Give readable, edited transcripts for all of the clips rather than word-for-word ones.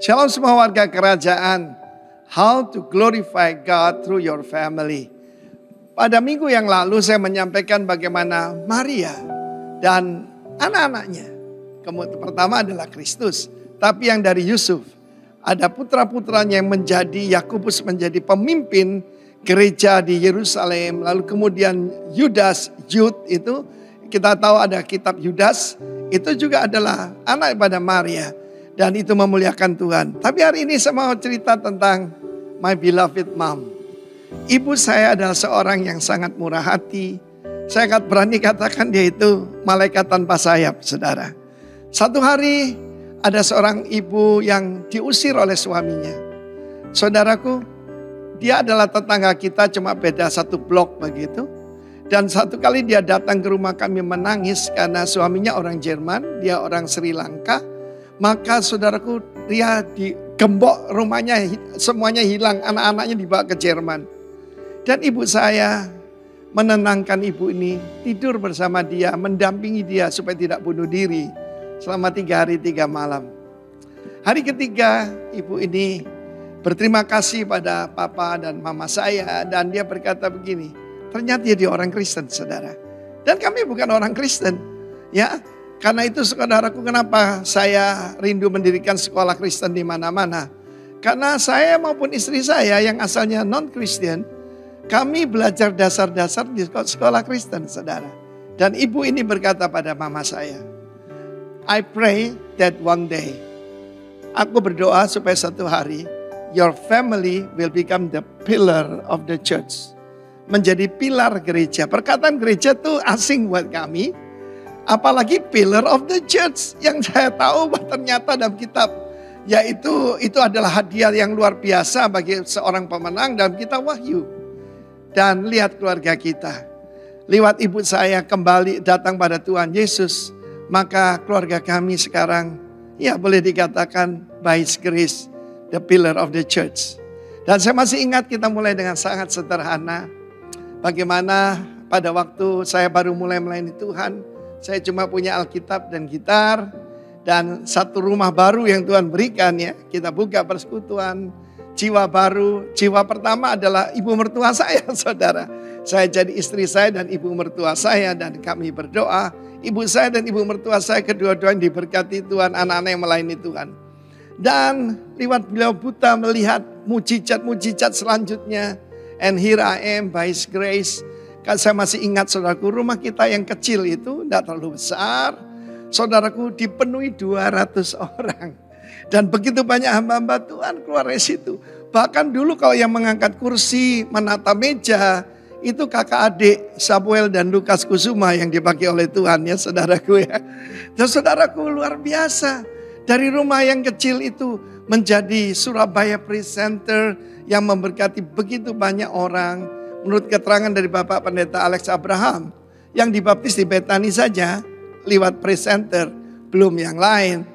Shalom semua warga kerajaan. How to glorify God through your family. Pada minggu yang lalu saya menyampaikan bagaimana Maria dan anak-anaknya. Pertama adalah Kristus. Tapi yang dari Yusuf. Ada putra-putranya yang menjadi, Yakobus menjadi pemimpin gereja di Yerusalem. Lalu kemudian Yudas, Yud itu kita tahu ada kitab Yudas. Itu juga adalah anak pada Maria. Dan itu memuliakan Tuhan. Tapi hari ini saya mau cerita tentang my beloved mom. Ibu saya adalah seorang yang sangat murah hati. Saya akan berani katakan dia itu malaikat tanpa sayap, saudara. Satu hari ada seorang ibu yang diusir oleh suaminya. Saudaraku, dia adalah tetangga kita, cuma beda satu blok begitu. Dan satu kali dia datang ke rumah kami menangis karena suaminya orang Jerman, dia orang Sri Lanka. Maka saudaraku, dia digembok, rumahnya semuanya hilang, anak-anaknya dibawa ke Jerman. Dan ibu saya menenangkan ibu ini, tidur bersama dia, mendampingi dia supaya tidak bunuh diri selama 3 hari 3 malam. Hari ketiga ibu ini berterima kasih pada papa dan mama saya. Dan dia berkata begini, ternyata dia orang Kristen, saudara. Dan kami bukan orang Kristen, ya. Karena itu saudaraku, kenapa saya rindu mendirikan sekolah Kristen di mana-mana. Karena saya maupun istri saya yang asalnya non-Kristen, kami belajar dasar-dasar di sekolah Kristen, saudara. Dan ibu ini berkata pada mama saya, I pray that one day, aku berdoa supaya satu hari, your family will become the pillar of the church. Menjadi pilar gereja. Perkataan gereja itu asing buat kami. Apalagi pillar of the church. Yang saya tahu bahwa ternyata dalam kitab, yaitu itu adalah hadiah yang luar biasa bagi seorang pemenang dalam kitab Wahyu. Dan lihat keluarga kita. Lewat ibu saya kembali datang pada Tuhan Yesus. Maka keluarga kami sekarang, ya boleh dikatakan by His grace, the pillar of the church. Dan saya masih ingat kita mulai dengan sangat sederhana. Bagaimana pada waktu saya baru mulai melayani Tuhan, saya cuma punya Alkitab dan gitar. Dan satu rumah baru yang Tuhan berikan, ya. Kita buka persekutuan, jiwa baru. Jiwa pertama adalah ibu mertua saya, saudara. Saya jadi istri saya dan ibu mertua saya. Dan kami berdoa, ibu saya dan ibu mertua saya kedua-duanya diberkati Tuhan, anak-anak yang melayani Tuhan. Dan lewat beliau buta melihat mujizat-mujizat selanjutnya. And here I am by His grace. Kan saya masih ingat saudaraku, rumah kita yang kecil itu tidak terlalu besar. Saudaraku, dipenuhi 200 orang. Dan begitu banyak hamba-hamba Tuhan keluar dari situ. Bahkan dulu kalau yang mengangkat kursi, menata meja, itu kakak adik Samuel dan Lukas Kusuma yang dipakai oleh Tuhan, ya saudaraku, ya. Dan saudaraku, luar biasa. Dari rumah yang kecil itu menjadi Surabaya Presenter yang memberkati begitu banyak orang. Menurut keterangan dari Bapak Pendeta Alex Abraham, yang dibaptis di Betani saja lewat presenter, belum yang lain.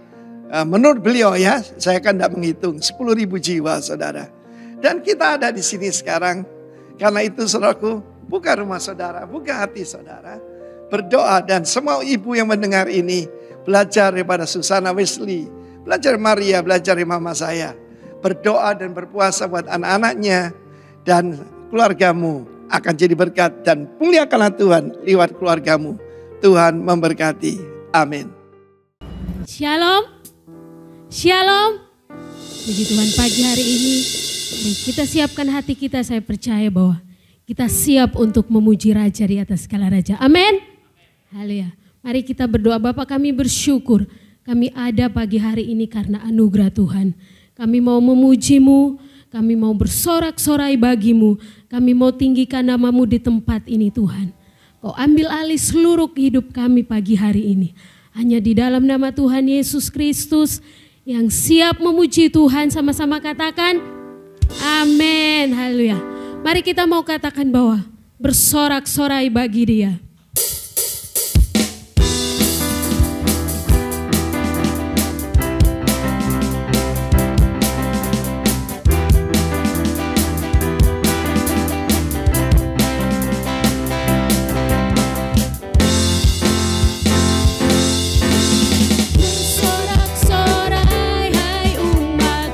Menurut beliau, ya, saya kan tidak menghitung, 10.000 jiwa, saudara. Dan kita ada di sini sekarang. Karena itu saudaraku, buka rumah saudara, buka hati saudara. Berdoa, dan semua ibu yang mendengar ini, belajar daripada Susana Wesley, belajar Maria, belajar dari mama saya. Berdoa dan berpuasa buat anak-anaknya. Dan keluargamu akan jadi berkat dan muliakanlah Tuhan lewat keluargamu. Tuhan memberkati. Amin. Shalom. Shalom. Puji Tuhan, pagi hari ini mari kita siapkan hati kita. Saya percaya bahwa kita siap untuk memuji Raja di atas segala raja. Amin. Haleluya. Mari kita berdoa. Bapa, kami bersyukur kami ada pagi hari ini karena anugerah Tuhan. Kami mau memuji-Mu. Kami mau bersorak-sorai bagimu. Kami mau tinggikan nama-Mu di tempat ini, Tuhan. Kau ambil alih seluruh hidup kami pagi hari ini. Hanya di dalam nama Tuhan Yesus Kristus yang siap memuji Tuhan, sama-sama katakan amin. Haleluya. Mari kita mau katakan bahwa bersorak-sorai bagi Dia. Sorak-sorai hai umat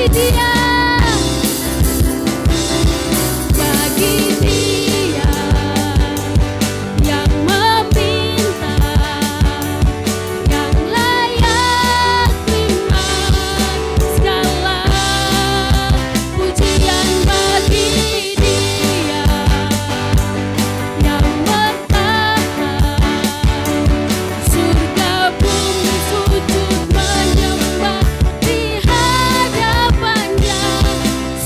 Dia, bagi Dia yang meminta, yang layak terima segala pujian bagi Dia yang bertahan. Surga bumi sujud menyembah di hadapannya.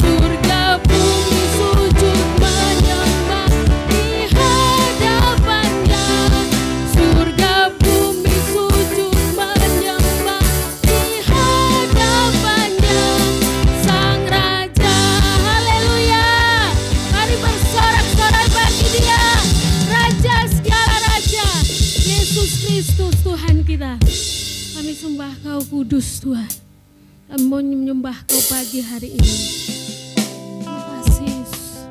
Surga bumi sujud menyembah di hadapannya. Surga bumi sujud menyembah di hadapannya. Sang Raja, haleluya. Mari bersorak-sorai bagi Dia, Raja segala raja, Yesus Kristus Tuhan kita. Kami sembah Kau kudus Tuhan. Kami mau menyembah Kau pagi hari ini. Terima kasih Yesus.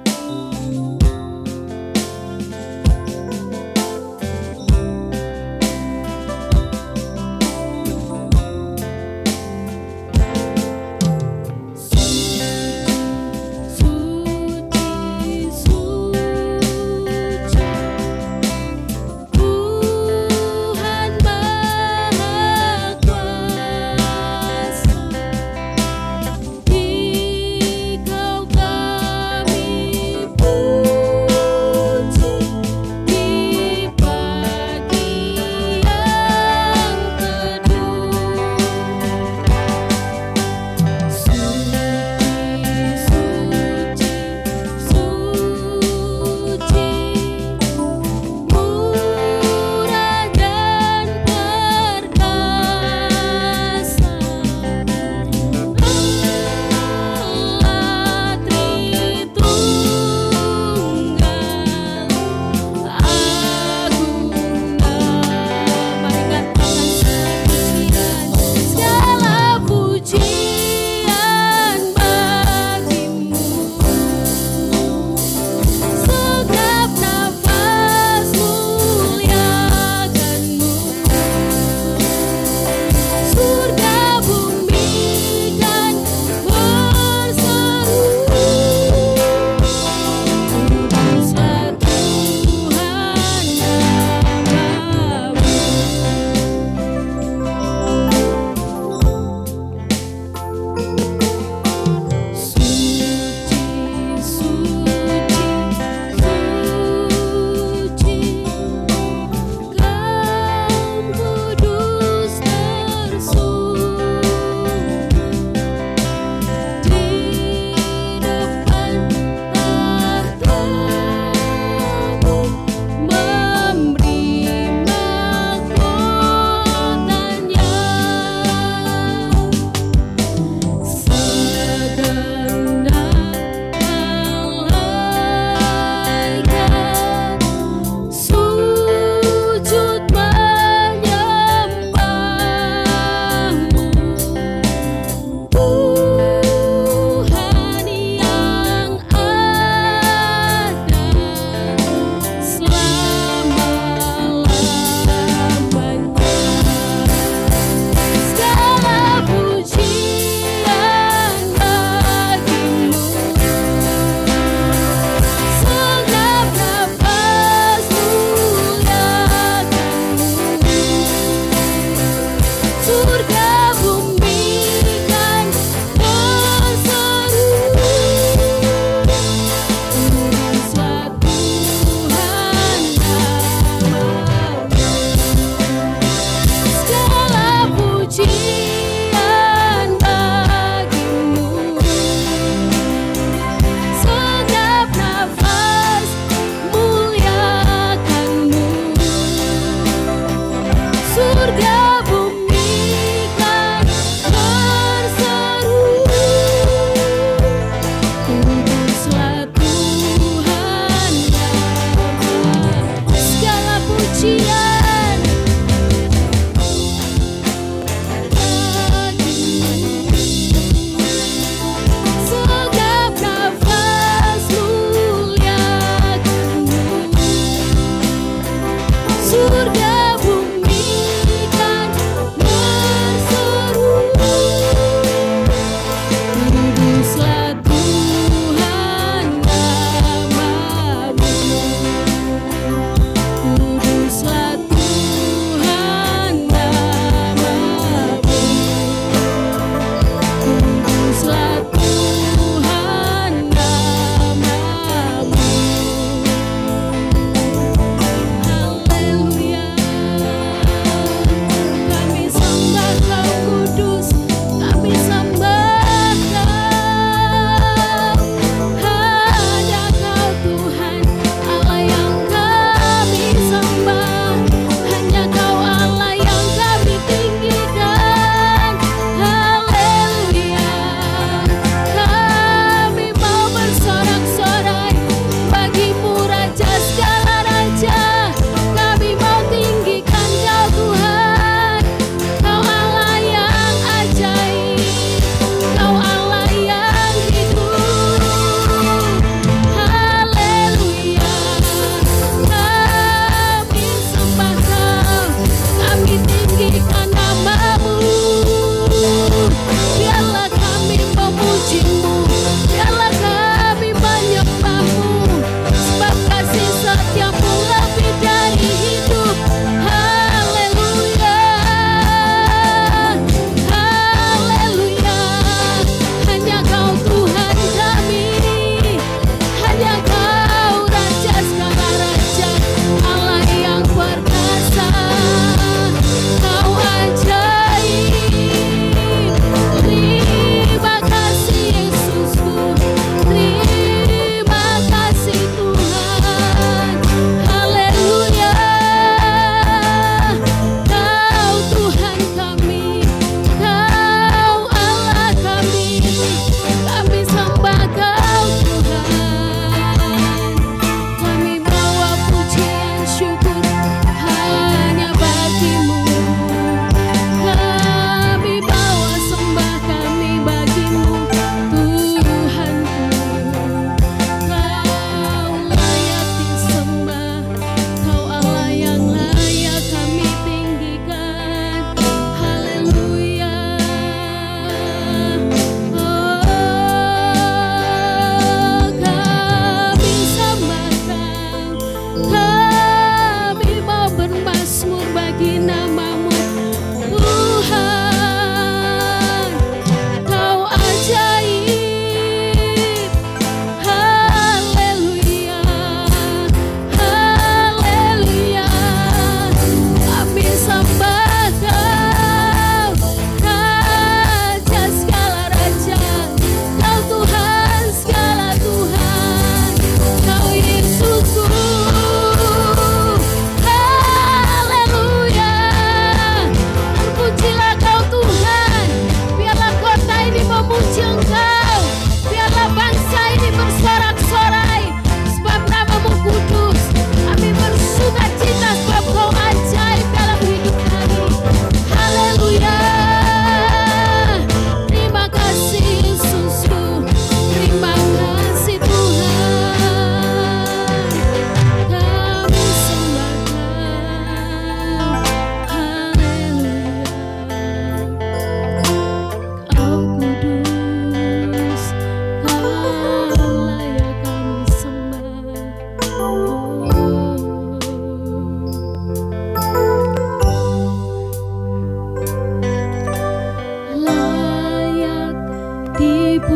Suci, suci, Tuhan Maha Kuasa. Di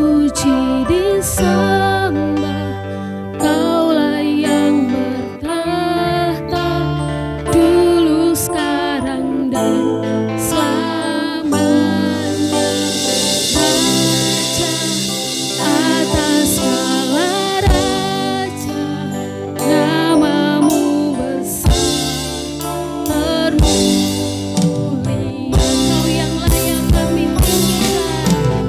dipuji, disembah, Kaulah yang bertahta, dulu, sekarang, dan selamanya. Raja atas segala raja, namamu besar, termulia. Kau yang layak kami tinggikan.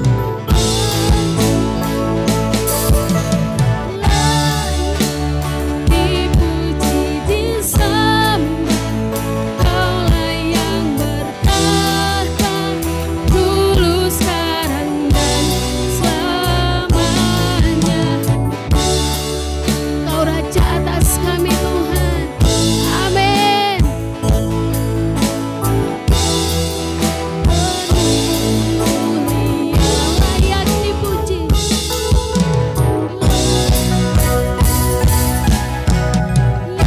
Layak dipuji, disembah, Kaulah yang bertahta, dulu, sekarang, dan selamanya. Kau Raja atas kami Tuhan. Amin. Termulia, layak dipuji.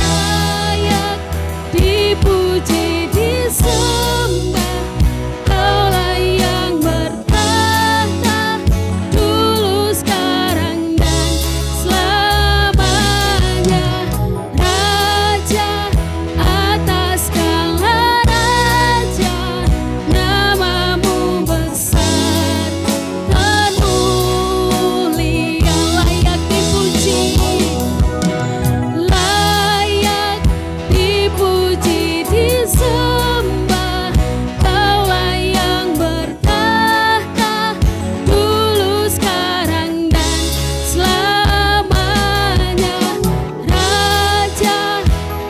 Layak dipuji, disembah, Kaulah yang bertahta, dulu, sekarang, dan selamanya. Raja atas segala raja, namamu besar, termulia. Layak dipuji, layak dipuji, disembah, Kaulah yang bertahta, dulu, sekarang, dan selamanya. Raja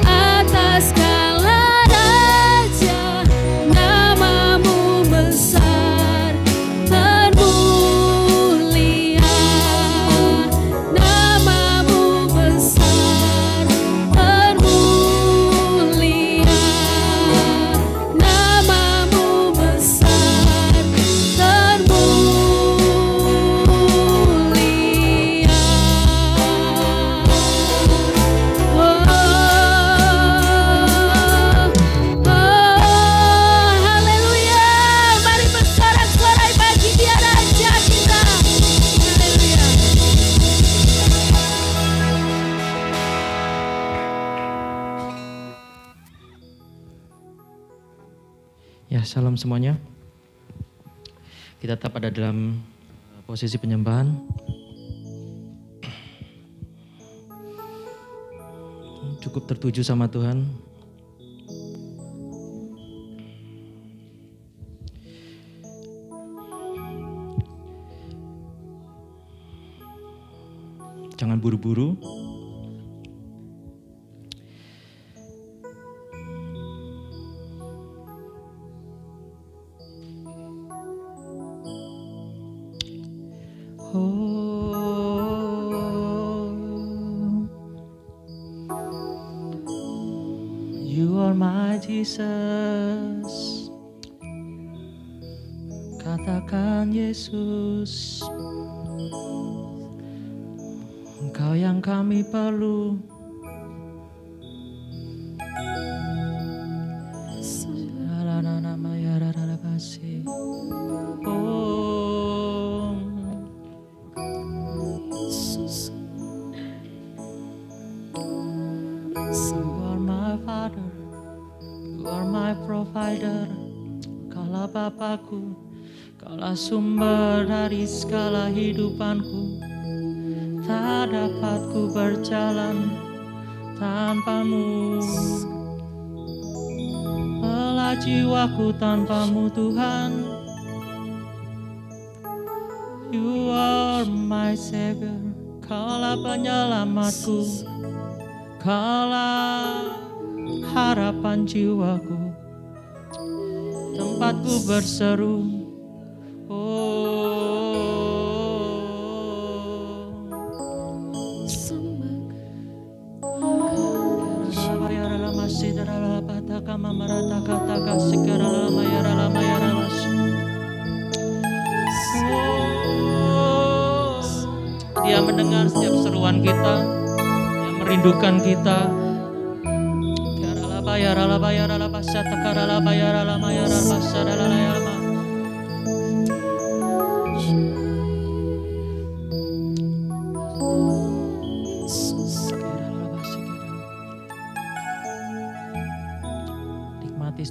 atas segala raja, namamu besar, termulia. Namamu besar, termulia. Namamu besar, termulia. Haleluya. Mari bersorak-sorai bagi Dia Raja kita. Haleluya. Ya, salam semuanya. Kita tetap ada dalam posisi penyembahan. Cukup tertuju sama Tuhan. Jangan buru-buru. You are my Jesus. Katakan Yesus, Engkau yang kami perlu. Oh, Yesus. You are my Father, You are my provider. Kaulah Bapakku, Kaulah sumber dari segala hidupanku. Tak dapat ku berjalan tanpamu. Lelah jiwaku tanpamu Tuhan. You are my Savior, Kaulah penyelamatku. Kaulah harapan jiwaku, tempatku berseru. Dia mendengar setiap seruan kita, Dia merindukan kita.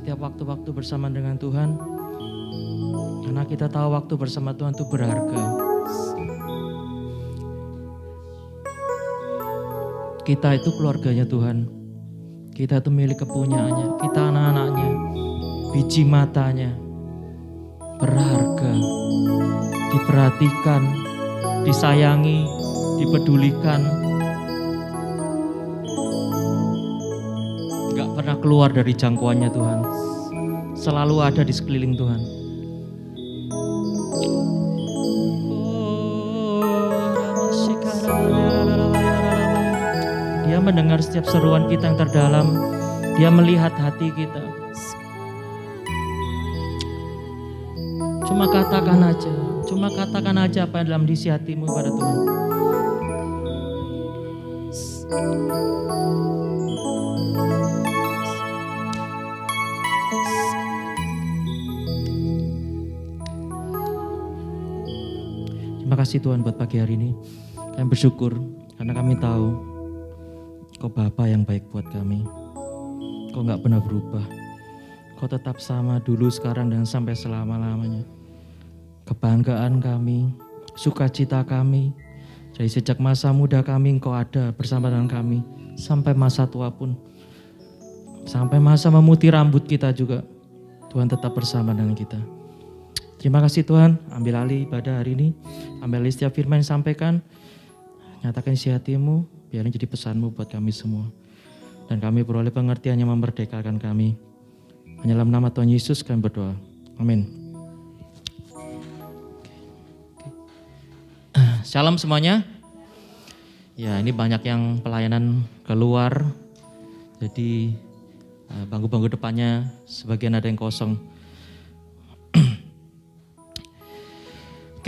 setiap waktu-waktu bersama dengan Tuhan. Karena kita tahu waktu bersama Tuhan itu berharga. Kita itu keluarganya Tuhan. Kita itu milik kepunyaannya. Kita anak-anaknya, biji matanya. Berharga, diperhatikan, disayangi, dipedulikan. Gak pernah keluar dari jangkauannya Tuhan. Selalu ada di sekeliling Tuhan. Dia mendengar setiap seruan kita yang terdalam. Dia melihat hati kita. Cuma katakan aja apa yang dalam isi hatimu pada Tuhan. Terima kasih Tuhan buat pagi hari ini. Kami bersyukur karena kami tahu Kau Bapa yang baik buat kami. Kau gak pernah berubah. Kau tetap sama dulu, sekarang, dan sampai selama-lamanya. Kebanggaan kami, sukacita kami, dari sejak masa muda kami Engkau ada bersama dengan kami. Sampai masa tua pun, sampai masa memutih rambut kita juga, Tuhan tetap bersama dengan kita. Terima kasih Tuhan, ambil alih ibadah hari ini, ambil alih setiap firman yang disampaikan, nyatakan isi hatimu, biar ini jadi pesanmu buat kami semua. Dan kami beroleh pengertian yang memerdekakan kami. Hanya dalam nama Tuhan Yesus kami berdoa. Amin. Shalom semuanya. Ya, ini banyak yang pelayanan keluar. Jadi bangku-bangku depannya sebagian ada yang kosong.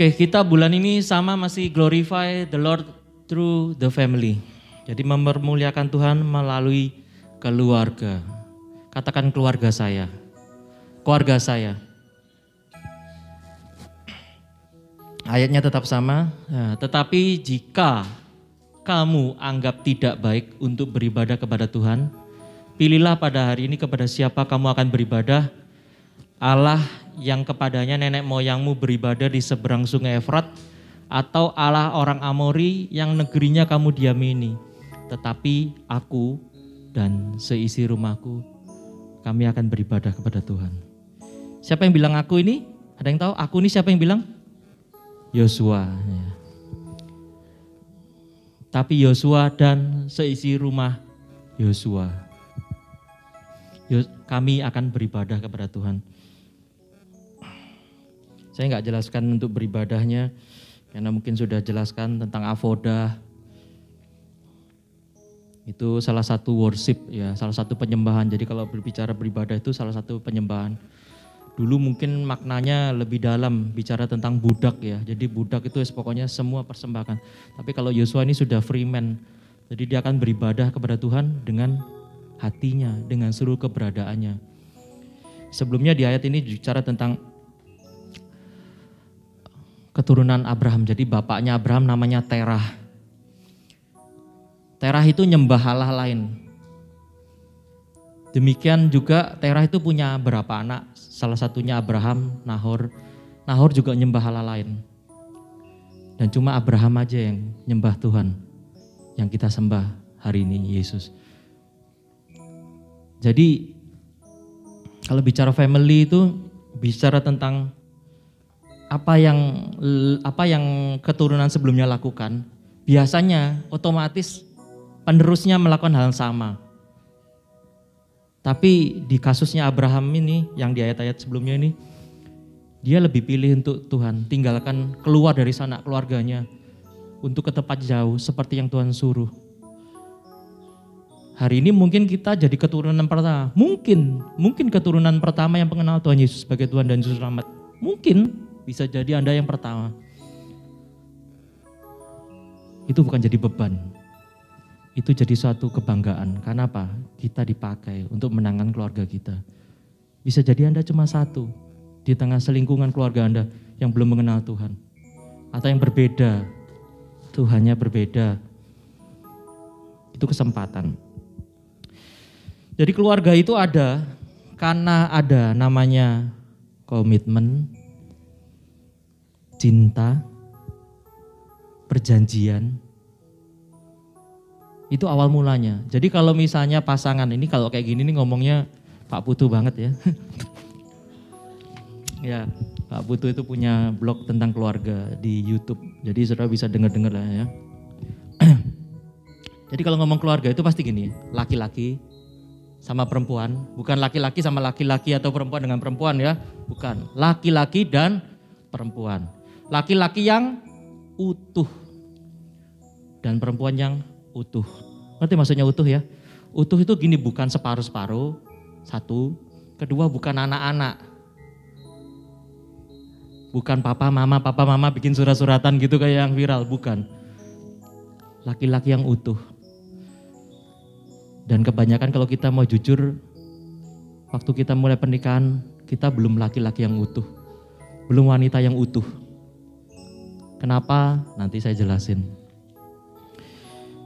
Oke, kita bulan ini sama masih glorify the Lord through the family. Jadi mempermuliakan Tuhan melalui keluarga. Katakan keluarga saya. Keluarga saya. Ayatnya tetap sama. Nah, tetapi jika kamu anggap tidak baik untuk beribadah kepada Tuhan, pilihlah pada hari ini kepada siapa kamu akan beribadah. Allah yang kepadanya nenek moyangmu beribadah di seberang sungai Efrat, atau Allah orang Amori yang negerinya kamu diami ini. Tetapi aku dan seisi rumahku, kami akan beribadah kepada Tuhan. Siapa yang bilang aku ini? Ada yang tahu? Aku ini siapa yang bilang? Yosua. Ya. Tapi Yosua dan seisi rumah Yosua. Kami akan beribadah kepada Tuhan. Saya nggak jelaskan untuk beribadahnya, karena mungkin sudah jelaskan tentang avodah. Itu salah satu worship ya, salah satu penyembahan. Jadi kalau berbicara beribadah itu salah satu penyembahan. Dulu mungkin maknanya lebih dalam, bicara tentang budak ya. Jadi budak itu pokoknya semua persembahkan. Tapi kalau Yosua ini sudah free man. Jadi dia akan beribadah kepada Tuhan dengan hatinya, dengan seluruh keberadaannya. Sebelumnya di ayat ini bicara tentang keturunan Abraham. Jadi bapaknya Abraham namanya Terah. Terah itu nyembah Allah lain. Demikian juga Terah itu punya berapa anak? Salah satunya Abraham, Nahor. Nahor juga nyembah Allah lain. Dan cuma Abraham aja yang nyembah Tuhan. Yang kita sembah hari ini, Yesus. Jadi kalau bicara family itu bicara tentang apa yang keturunan sebelumnya lakukan. Biasanya otomatis penerusnya melakukan hal yang sama. Tapi di kasusnya Abraham ini, yang di ayat-ayat sebelumnya ini, dia lebih pilih untuk Tuhan, tinggalkan keluar dari sana keluarganya, untuk ke tempat jauh seperti yang Tuhan suruh. Hari ini mungkin kita jadi keturunan pertama, mungkin keturunan pertama yang mengenal Tuhan Yesus sebagai Tuhan dan Juru Selamat. Mungkin bisa jadi Anda yang pertama. Itu bukan jadi beban. Itu jadi suatu kebanggaan. Karena apa? Kita dipakai untuk menangkan keluarga kita. Bisa jadi Anda cuma satu di tengah selingkungan keluarga Anda yang belum mengenal Tuhan. Atau yang berbeda. Tuhannya berbeda. Itu kesempatan. Jadi keluarga itu ada Karena ada namanya komitmen, cinta, perjanjian. Itu awal mulanya. Jadi kalau misalnya pasangan ini kalau kayak gini nih ngomongnya Pak Putu banget ya. Ya, Pak Putu itu punya blog tentang keluarga di YouTube. Jadi saudara bisa dengar-dengar lah ya. Jadi kalau ngomong keluarga itu pasti gini, laki-laki sama perempuan, bukan laki-laki sama laki-laki atau perempuan dengan perempuan ya, bukan. Laki-laki dan perempuan. Laki-laki yang utuh dan perempuan yang utuh. Ngerti maksudnya utuh ya? Utuh itu gini, bukan separuh-separuh, satu. Kedua bukan anak-anak. Bukan papa mama bikin surat-suratan gitu kayak yang viral, bukan. Laki-laki yang utuh. Dan kebanyakan kalau kita mau jujur, waktu kita mulai pernikahan, kita belum laki-laki yang utuh. Belum wanita yang utuh. Kenapa? Nanti saya jelasin.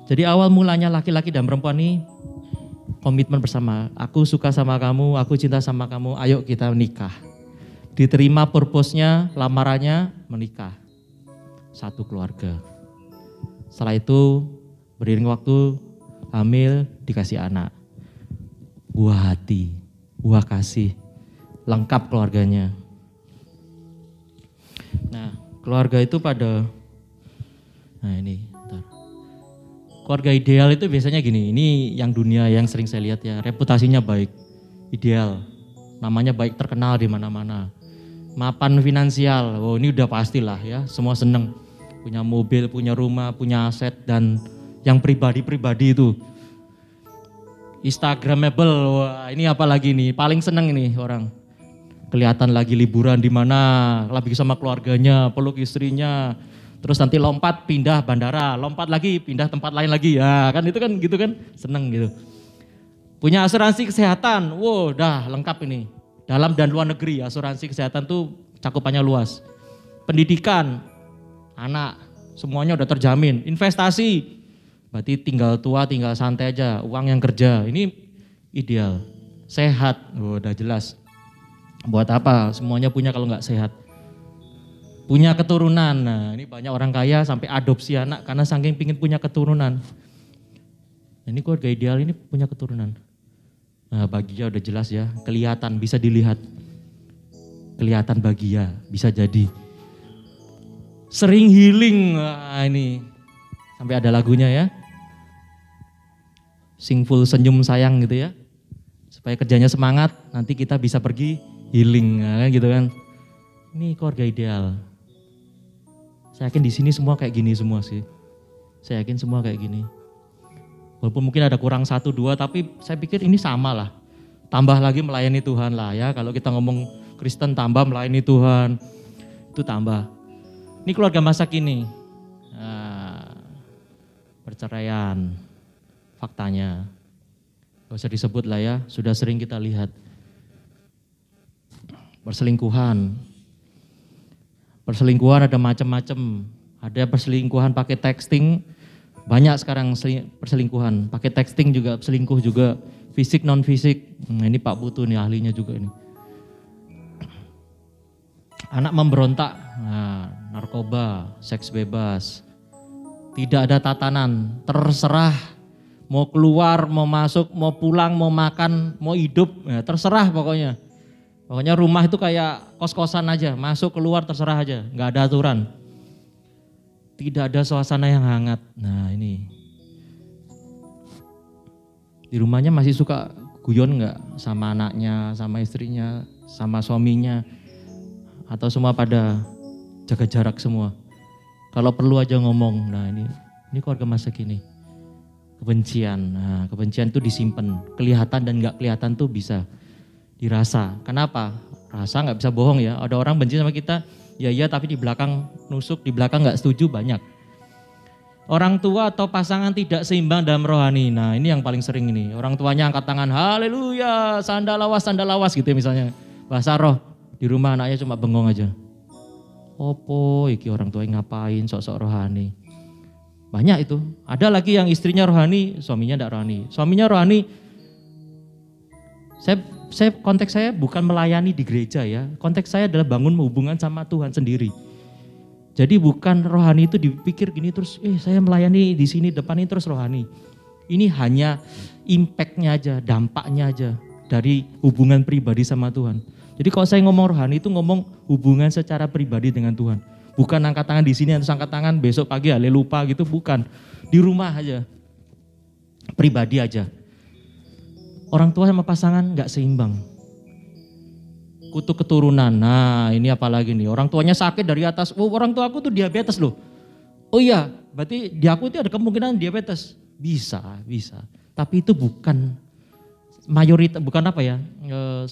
Jadi awal mulanya laki-laki dan perempuan ini komitmen bersama. Aku suka sama kamu, aku cinta sama kamu, ayo kita menikah. Diterima purpose-nya, lamarannya, menikah. Satu keluarga. Setelah itu beriring waktu, hamil, dikasih anak. Buah hati, buah kasih, lengkap keluarganya. Nah, keluarga itu ini, bentar. Keluarga ideal itu biasanya gini, ini yang dunia yang sering saya lihat ya, reputasinya baik, ideal, namanya baik, terkenal di mana-mana. Mapan finansial, oh ini udah pastilah ya, semua seneng. Punya mobil, punya rumah, punya aset, dan yang pribadi-pribadi itu. Instagramable, wah ini apalagi nih, paling seneng ini orang. Kelihatan lagi liburan di mana, lagi sama keluarganya, peluk istrinya. Terus nanti lompat pindah bandara, lompat lagi pindah tempat lain lagi. Ya kan itu kan gitu kan, seneng gitu. Punya asuransi kesehatan, wow dah lengkap ini. Dalam dan luar negeri asuransi kesehatan tuh cakupannya luas. Pendidikan, anak, semuanya udah terjamin. Investasi, berarti tinggal tua, tinggal santai aja, uang yang kerja. Ini ideal. Sehat, oh, udah jelas. Buat apa semuanya punya kalau nggak sehat? Punya keturunan, nah ini banyak orang kaya sampai adopsi anak karena saking pingin punya keturunan. Nah, ini keluarga ideal ini punya keturunan. Nah bahagia udah jelas ya, kelihatan bisa dilihat. Kelihatan bahagia, bisa jadi. Sering healing, nah, ini sampai ada lagunya ya. Singful senyum sayang gitu ya. Supaya kerjanya semangat, nanti kita bisa pergi healing, nah, gitu kan. Ini keluarga ideal. Saya yakin di sini semua kayak gini semua sih. Saya yakin semua kayak gini. Walaupun mungkin ada kurang 1, 2, tapi saya pikir ini sama lah. Tambah lagi melayani Tuhan lah ya. Kalau kita ngomong Kristen tambah melayani Tuhan, itu tambah. Ini keluarga masa kini. Nah, perceraian, faktanya. Gak usah disebut lah ya, sudah sering kita lihat. Perselingkuhan ada macam-macam. Ada perselingkuhan pakai texting, banyak sekarang perselingkuhan. Pakai texting juga, selingkuh juga, fisik non fisik. Nah, ini Pak Putu nih ahlinya juga ini. Anak memberontak, nah, narkoba, seks bebas. Tidak ada tatanan, terserah. Mau keluar, mau masuk, mau pulang, mau makan, mau hidup, ya, terserah pokoknya. Pokoknya rumah itu kayak kos-kosan aja, masuk keluar terserah aja, nggak ada aturan. Tidak ada suasana yang hangat. Nah ini. Di rumahnya masih suka guyon nggak sama anaknya, sama istrinya, sama suaminya. Atau semua pada jaga jarak semua. Kalau perlu aja ngomong, nah ini keluarga masa kini. Kebencian, nah kebencian itu disimpan. Kelihatan dan nggak kelihatan tuh bisa dirasa. Kenapa? Rasa nggak bisa bohong ya. Ada orang benci sama kita, ya iya tapi di belakang nusuk, di belakang nggak setuju banyak. Orang tua atau pasangan tidak seimbang dalam rohani. Nah ini yang paling sering ini. Orang tuanya angkat tangan, haleluya, sandalawas gitu ya misalnya. Bahasa roh, di rumah anaknya cuma bengong aja. Opo, iki orang tua ngapain sok-sok rohani. Banyak itu. Ada lagi yang istrinya rohani, suaminya tidak rohani. Suaminya rohani, konteks saya bukan melayani di gereja ya. Konteks saya adalah bangun hubungan sama Tuhan sendiri. Jadi bukan rohani itu dipikir gini terus, saya melayani di sini depan ini terus rohani. Ini hanya impact-nya aja, dampaknya aja dari hubungan pribadi sama Tuhan. Jadi kalau saya ngomong rohani itu ngomong hubungan secara pribadi dengan Tuhan. Bukan angkat tangan di sini, terus angkat tangan besok pagi lupa gitu, bukan. Di rumah aja, pribadi aja. Orang tua sama pasangan gak seimbang. Kutuk keturunan, nah ini apalagi nih, orang tuanya sakit dari atas, orang tua aku tuh diabetes loh. Oh iya, berarti di aku itu ada kemungkinan diabetes. Bisa. Tapi itu bukan mayoritas, bukan 100%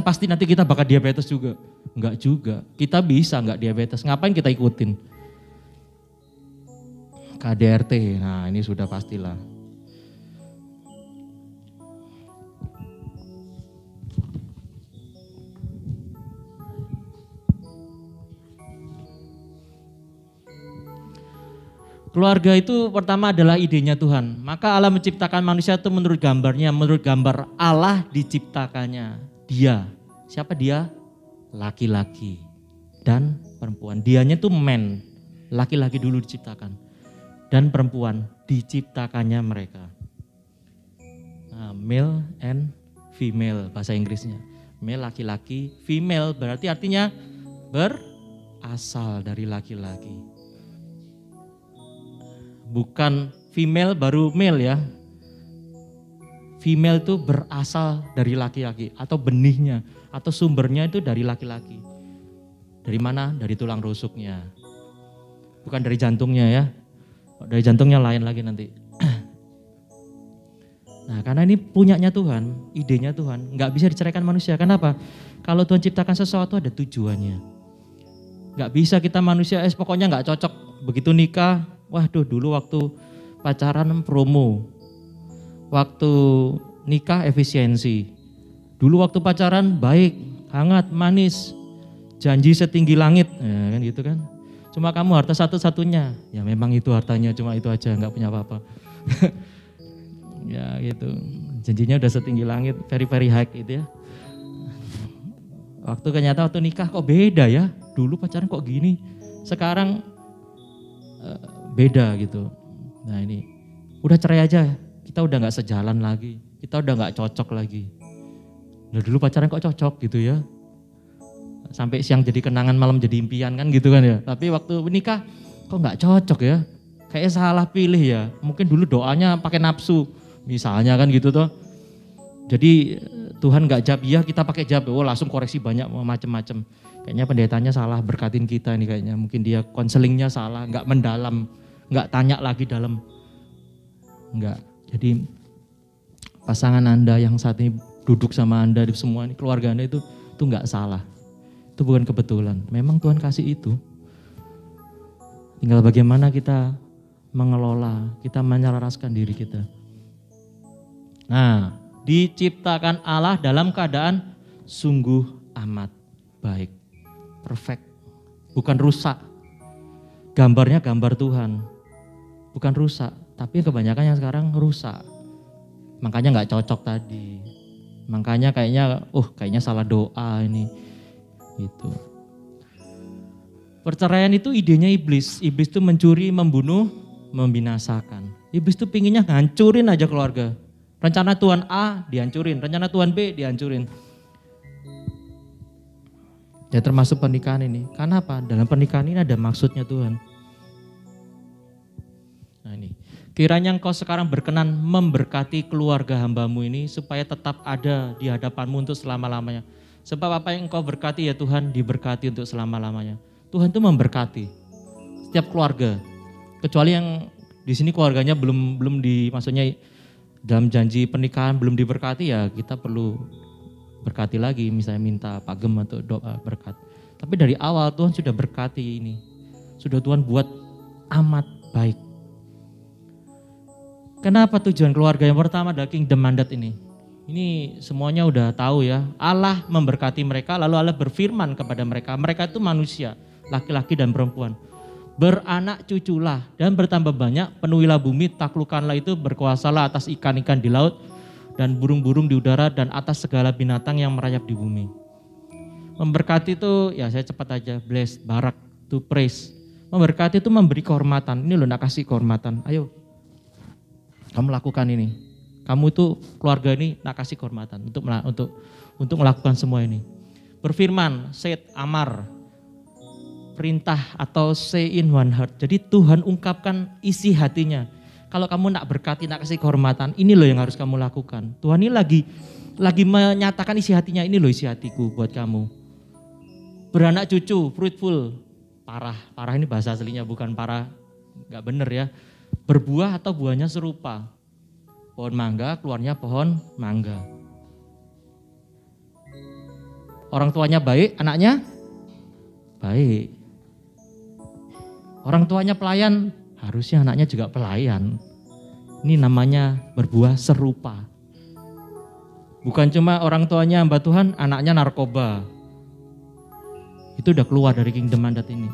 pasti nanti kita bakal diabetes juga. Enggak juga, kita bisa enggak diabetes, ngapain kita ikutin? KDRT, nah ini sudah pastilah. Keluarga itu pertama adalah idenya Tuhan. Maka Allah menciptakan manusia itu menurut gambarnya, menurut gambar Allah diciptakannya. Dia, siapa dia? Laki-laki dan perempuan. Dianya itu man, laki-laki dulu diciptakan. Dan perempuan diciptakannya mereka. Nah, male and female bahasa Inggrisnya. Male laki-laki, female berarti artinya berasal dari laki-laki. Bukan female baru male ya. Female itu berasal dari laki-laki atau benihnya atau sumbernya itu dari laki-laki. Dari mana? Dari tulang rusuknya. Bukan dari jantungnya ya. Dari jantungnya lain lagi nanti. Nah karena ini punyanya Tuhan, idenya Tuhan. Nggak bisa diceraikan manusia. Kenapa? Kalau Tuhan ciptakan sesuatu ada tujuannya. Nggak bisa kita manusia, pokoknya nggak cocok. Begitu nikah, waduh dulu waktu pacaran promo, waktu nikah efisiensi. Dulu waktu pacaran baik, hangat, manis, janji setinggi langit, ya kan gitu kan. Cuma kamu harta satu-satunya, ya memang itu hartanya cuma itu aja, nggak punya apa-apa. Ya gitu, janjinya udah setinggi langit, very very high gitu ya. Waktu ternyata waktu nikah kok beda ya, dulu pacaran kok gini, sekarang beda gitu. Nah ini udah cerai aja, kita udah nggak sejalan lagi, kita udah nggak cocok lagi. Nah dulu pacaran kok cocok gitu ya, sampai siang jadi kenangan malam jadi impian kan gitu kan ya. Tapi waktu menikah kok nggak cocok ya, kayaknya salah pilih ya. Mungkin dulu doanya pakai nafsu misalnya kan gitu toh. Jadi Tuhan nggak jawab ya, kita pakai jawab, langsung koreksi banyak macam-macam. Kayaknya pendetanya salah berkatin kita nih kayaknya. Mungkin dia konselingnya salah, nggak mendalam, nggak tanya lagi dalam. Nggak. Jadi pasangan Anda yang saat ini duduk sama Anda, semua ini keluarga Anda itu nggak salah. Itu bukan kebetulan. Memang Tuhan kasih itu. Tinggal bagaimana kita mengelola, kita menyelaraskan diri kita. Nah, diciptakan Allah dalam keadaan sungguh amat baik. Perfect, bukan rusak. Gambarnya gambar Tuhan, bukan rusak. Tapi kebanyakan yang sekarang rusak. Makanya nggak cocok tadi. Makanya kayaknya salah doa ini. Gitu. Perceraian itu idenya iblis. Iblis itu mencuri, membunuh, membinasakan. Iblis itu pinginnya ngancurin aja keluarga. Rencana Tuhan A dihancurin, rencana Tuhan B dihancurin. Ya termasuk pernikahan ini. Karena apa? Dalam pernikahan ini ada maksudnya Tuhan. Nah ini. Kiranya engkau sekarang berkenan memberkati keluarga hambamu ini supaya tetap ada di hadapanmu untuk selama-lamanya. Sebab apa yang engkau berkati ya Tuhan diberkati untuk selama-lamanya. Tuhan itu memberkati setiap keluarga. Kecuali yang di sini keluarganya belum maksudnya dalam janji pernikahan belum diberkati ya kita perlu berkati lagi, misalnya minta pagem atau doa berkat. Tapi dari awal Tuhan sudah berkati ini. Sudah Tuhan buat amat baik. Kenapa tujuan keluarga yang pertama adalah kingdom mandat ini? Ini semuanya udah tahu ya. Allah memberkati mereka lalu Allah berfirman kepada mereka. Mereka itu manusia, laki-laki dan perempuan. Beranak cuculah dan bertambah banyak, penuhilah bumi, taklukkanlah itu, berkuasalah atas ikan-ikan di laut dan burung-burung di udara dan atas segala binatang yang merayap di bumi. Memberkati itu, ya saya cepat aja, bless, barak, to praise. Memberkati itu memberi kehormatan. Ini loh, nak kasih kehormatan. Ayo, kamu lakukan ini. Kamu itu keluarga ini nak kasih kehormatan untuk melakukan semua ini. Berfirman, set, amar, perintah atau say in one heart. Jadi Tuhan ungkapkan isi hatinya. Kalau kamu nak berkati, nak kasih kehormatan, ini loh yang harus kamu lakukan. Tuhan ini lagi menyatakan isi hatinya, ini loh isi hatiku buat kamu. Beranak cucu, fruitful, parah ini bahasa aslinya, bukan parah, gak bener ya. Berbuah atau buahnya serupa. Pohon mangga, keluarnya pohon mangga. Orang tuanya baik, anaknya baik. Orang tuanya pelayan, harusnya anaknya juga pelayan. Ini namanya berbuah serupa. Bukan cuma orang tuanya hamba Tuhan, anaknya narkoba. Itu udah keluar dari kingdom mandat ini.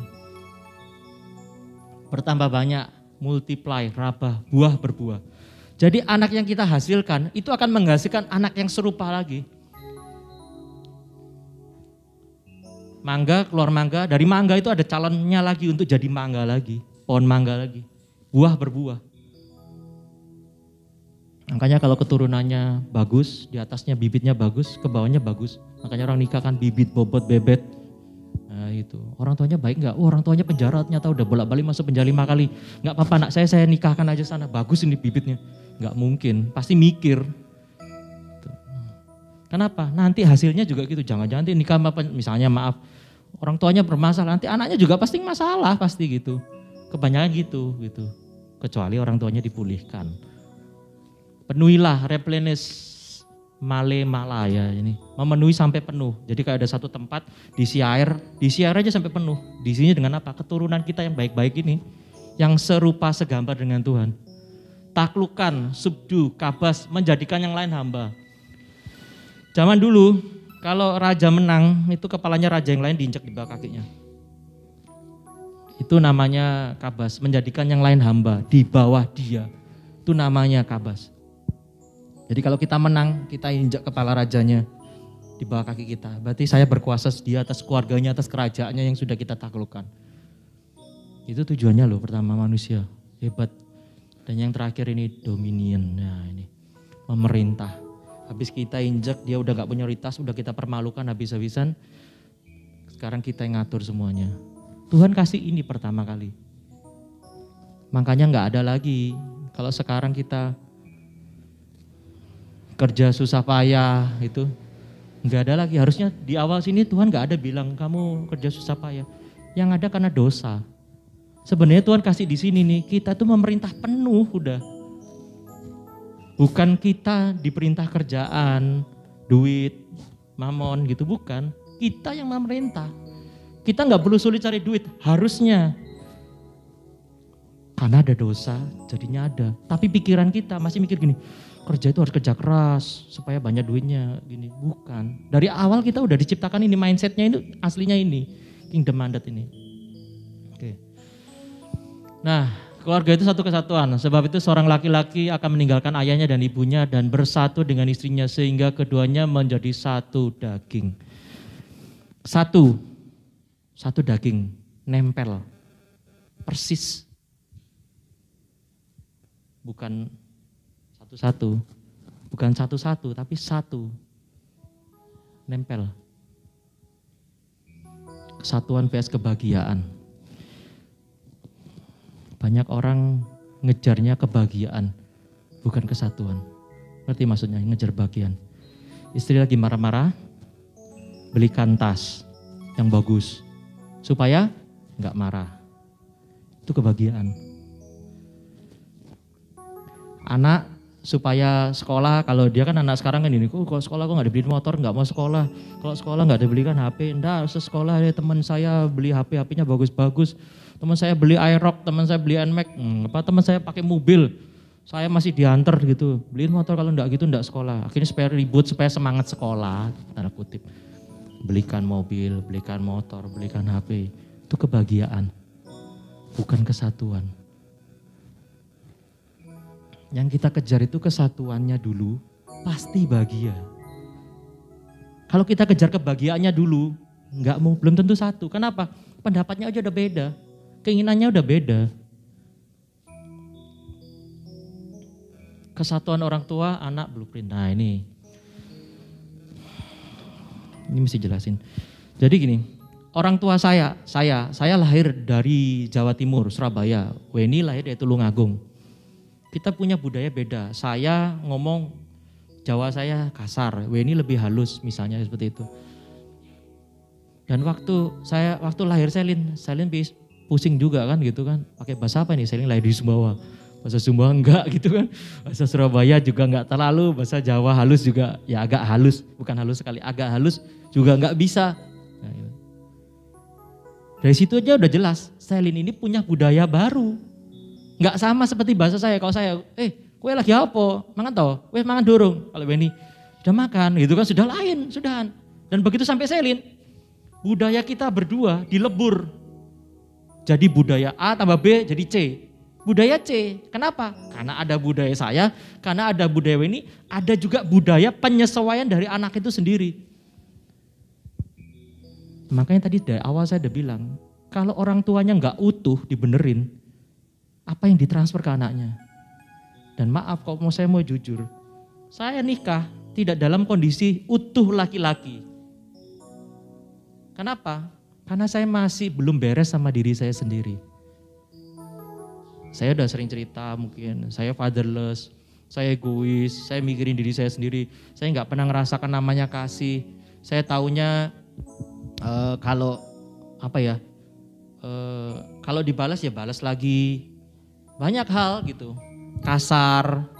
Bertambah banyak, multiply, rabah, buah berbuah. Jadi anak yang kita hasilkan itu akan menghasilkan anak yang serupa lagi. Mangga, keluar mangga, dari mangga itu ada calonnya lagi untuk jadi mangga lagi, pohon mangga lagi, buah berbuah. Makanya kalau keturunannya bagus, di atasnya bibitnya bagus, ke bawahnya bagus. Makanya orang nikah kan bibit, bobot, bebet. Nah itu, orang tuanya baik enggak? Orang tuanya penjara ternyata udah bolak-balik masuk penjara 5 kali. Enggak apa-apa nak, saya nikahkan aja sana, bagus ini bibitnya. Enggak mungkin, pasti mikir. Kenapa? Nanti hasilnya juga gitu, jangan-jangan nanti nikah misalnya maaf, orang tuanya bermasalah, nanti anaknya juga pasti masalah, pasti gitu. Kebanyakan gitu. Kecuali orang tuanya dipulihkan. Penuhilah, replenish, male malaya ini, memenuhi sampai penuh. Jadi kayak ada satu tempat diisi air aja sampai penuh. Diisinya dengan apa? Keturunan kita yang baik-baik ini, yang serupa segambar dengan Tuhan. Taklukkan, subdu, kabas, menjadikan yang lain hamba. Zaman dulu kalau raja menang itu kepalanya raja yang lain diinjak di bawah kakinya. Itu namanya kabas, menjadikan yang lain hamba di bawah dia. Itu namanya kabas. Jadi kalau kita menang, kita injak kepala rajanya di bawah kaki kita. Berarti saya berkuasa di atas keluarganya, atas kerajaannya yang sudah kita taklukkan. Itu tujuannya loh, pertama manusia, hebat. Dan yang terakhir ini dominion, nah ini memerintah. Habis kita injak, dia udah gak punya otoritas, udah kita permalukan habis-habisan. Sekarang kita yang ngatur semuanya. Tuhan kasih ini pertama kali. Makanya gak ada lagi. Kalau sekarang kita kerja susah payah itu nggak ada lagi. Harusnya di awal sini Tuhan nggak ada bilang kamu kerja susah payah. Yang ada karena dosa. Sebenarnya Tuhan kasih di sini nih, kita tuh memerintah penuh udah. Bukan kita diperintah kerjaan, duit, mamon gitu, bukan. Kita yang memerintah. Kita nggak perlu sulit cari duit, harusnya. Karena ada dosa, jadinya ada. Tapi pikiran kita masih mikir gini, kerja itu harus kerja keras supaya banyak duitnya gini. Bukan. Dari awal kita udah diciptakan ini, mindsetnya ini aslinya ini. Kingdom mandat ini. Oke. Nah, keluarga itu satu kesatuan. Sebab itu seorang laki-laki akan meninggalkan ayahnya dan ibunya dan bersatu dengan istrinya sehingga keduanya menjadi satu daging. Satu daging, nempel, persis. Bukan satu-satu, tapi satu. Nempel. Kesatuan vs kebahagiaan. Banyak orang ngejarnya kebahagiaan, bukan kesatuan. Ngerti maksudnya, ngejar bagian. Istri lagi marah-marah, belikan tas yang bagus, supaya nggak marah. Itu kebahagiaan. Anak supaya sekolah, kalau dia kan anak sekarang kan ini, kalau sekolah kok nggak dibeliin motor, nggak mau sekolah. Kalau sekolah nggak dibelikan HP, enggak, sekolah ya, teman saya beli HP-nya bagus-bagus. Teman saya beli iRock, teman saya beli NMAX, teman saya pakai mobil, saya masih diantar gitu. Beliin motor, kalau enggak gitu enggak sekolah. Akhirnya supaya ribut, supaya semangat sekolah, tanda kutip. Belikan mobil, belikan motor, belikan HP. Itu kebahagiaan, bukan kesatuan. Yang kita kejar itu kesatuannya dulu, pasti bahagia. Kalau kita kejar kebahagiaannya dulu, belum tentu satu. Kenapa? Pendapatnya aja udah beda, keinginannya udah beda. Kesatuan orang tua, anak, blueprint. Nah ini mesti jelasin. Jadi gini, orang tua saya lahir dari Jawa Timur, Surabaya. Weni lahir dari Tulungagung. Kita punya budaya beda. Saya ngomong Jawa saya kasar, Weni lebih halus misalnya seperti itu. Dan waktu lahir Selin pusing juga kan gitu kan. Pakai bahasa apa nih? Selin lahir di Sumbawa. Bahasa Sumbawa enggak gitu kan. Bahasa Surabaya juga enggak terlalu, bahasa Jawa halus juga ya agak halus, bukan halus sekali, agak halus juga enggak bisa. Nah, gitu. Dari situ aja udah jelas, Selin ini punya budaya baru. Enggak sama seperti bahasa saya. Kalau saya, kue lagi apa? Mangan toh? Weh mangan dorong. Kalau Beni sudah makan gitu kan, sudah lain, sudahan. Dan begitu sampai Selin, budaya kita berdua dilebur. Jadi budaya A tambah B jadi C. Budaya C, kenapa? Karena ada budaya saya, karena ada budaya Weni, ada juga budaya penyesuaian dari anak itu sendiri. Makanya tadi dari awal saya udah bilang, kalau orang tuanya nggak utuh dibenerin, apa yang ditransfer ke anaknya? Dan maaf kalau saya mau jujur, saya nikah tidak dalam kondisi utuh laki-laki. Kenapa? Karena saya masih belum beres sama diri saya sendiri. Saya udah sering cerita mungkin, saya fatherless, saya egois, saya mikirin diri saya sendiri. Saya nggak pernah ngerasakan namanya kasih. Saya taunya kalau dibalas ya balas lagi. Banyak hal gitu, kasar.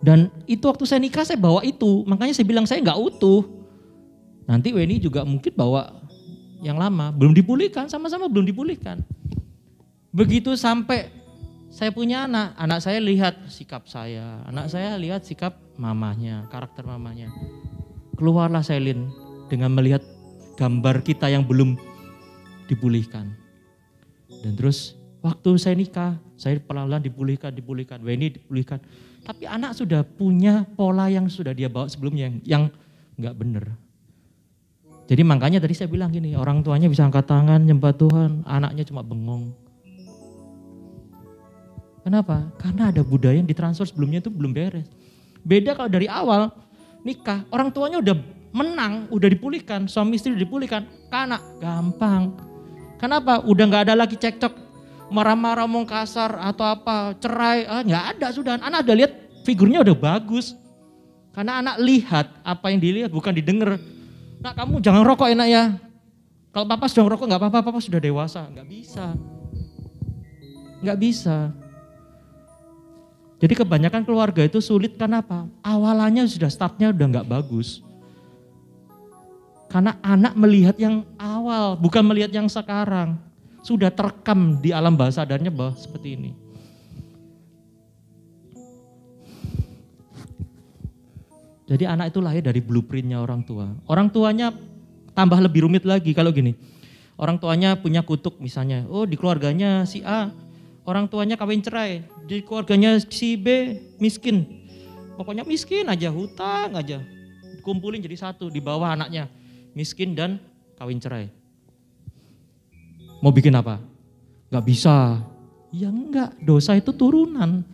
Dan itu waktu saya nikah saya bawa itu, makanya saya bilang saya nggak utuh. Nanti Weni juga mungkin bawa yang lama, belum dipulihkan, sama-sama belum dipulihkan. Begitu sampai saya punya anak saya lihat sikap saya, anak saya lihat sikap mamahnya, karakter mamahnya. Keluarlah Selin dengan melihat gambar kita yang belum dipulihkan. Dan terus waktu saya nikah, saya pelan-pelan dipulihkan, Weni dipulihkan. Tapi anak sudah punya pola yang sudah dia bawa sebelumnya yang enggak benar. Jadi makanya tadi saya bilang gini, orang tuanya bisa angkat tangan, nyembah Tuhan, anaknya cuma bengong. Kenapa? Karena ada budaya yang ditransfer sebelumnya itu belum beres. Beda kalau dari awal nikah, orang tuanya udah menang, udah dipulihkan, suami istri udah dipulihkan, ke anak gampang. Kenapa? Udah gak ada lagi cekcok, marah-marah, mau kasar atau apa, cerai, gak ada sudah. Anak udah lihat figurnya udah bagus. Karena anak lihat apa yang dilihat bukan didengar. Nak kamu jangan rokok enak ya. Kalau papa sudah ngerokok gak apa-apa, papa sudah dewasa. Gak bisa. Gak bisa. Jadi kebanyakan keluarga itu sulit karena apa? Awalannya sudah startnya udah gak bagus. Karena anak melihat yang awal, bukan melihat yang sekarang. Sudah terekam di alam bawah sadarnya bahwa seperti ini. Jadi anak itu lahir dari blueprintnya orang tua. Orang tuanya tambah lebih rumit lagi kalau gini. Orang tuanya punya kutuk misalnya, di keluarganya si A, orang tuanya kawin cerai, di keluarganya si B miskin. Pokoknya miskin aja, hutang aja. Kumpulin jadi satu di bawah anaknya. Miskin dan kawin cerai. Mau bikin apa? Gak bisa. Ya enggak, dosa itu turunan.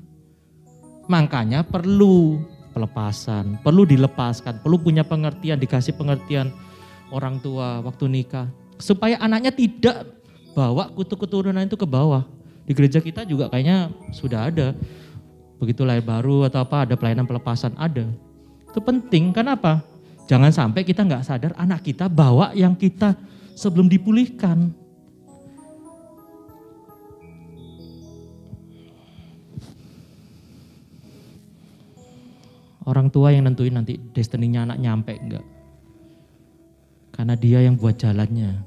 Makanya perlu pelepasan, perlu dilepaskan, perlu punya pengertian, dikasih pengertian orang tua waktu nikah. Supaya anaknya tidak bawa kutuk keturunan itu ke bawah. Di gereja kita juga kayaknya sudah ada. Begitu lahir baru atau apa ada pelayanan pelepasan, ada. Itu penting, kenapa? Jangan sampai kita gak sadar anak kita bawa yang kita sebelum dipulihkan. Orang tua yang nentuin nanti destininya anak nyampe enggak. Karena dia yang buat jalannya.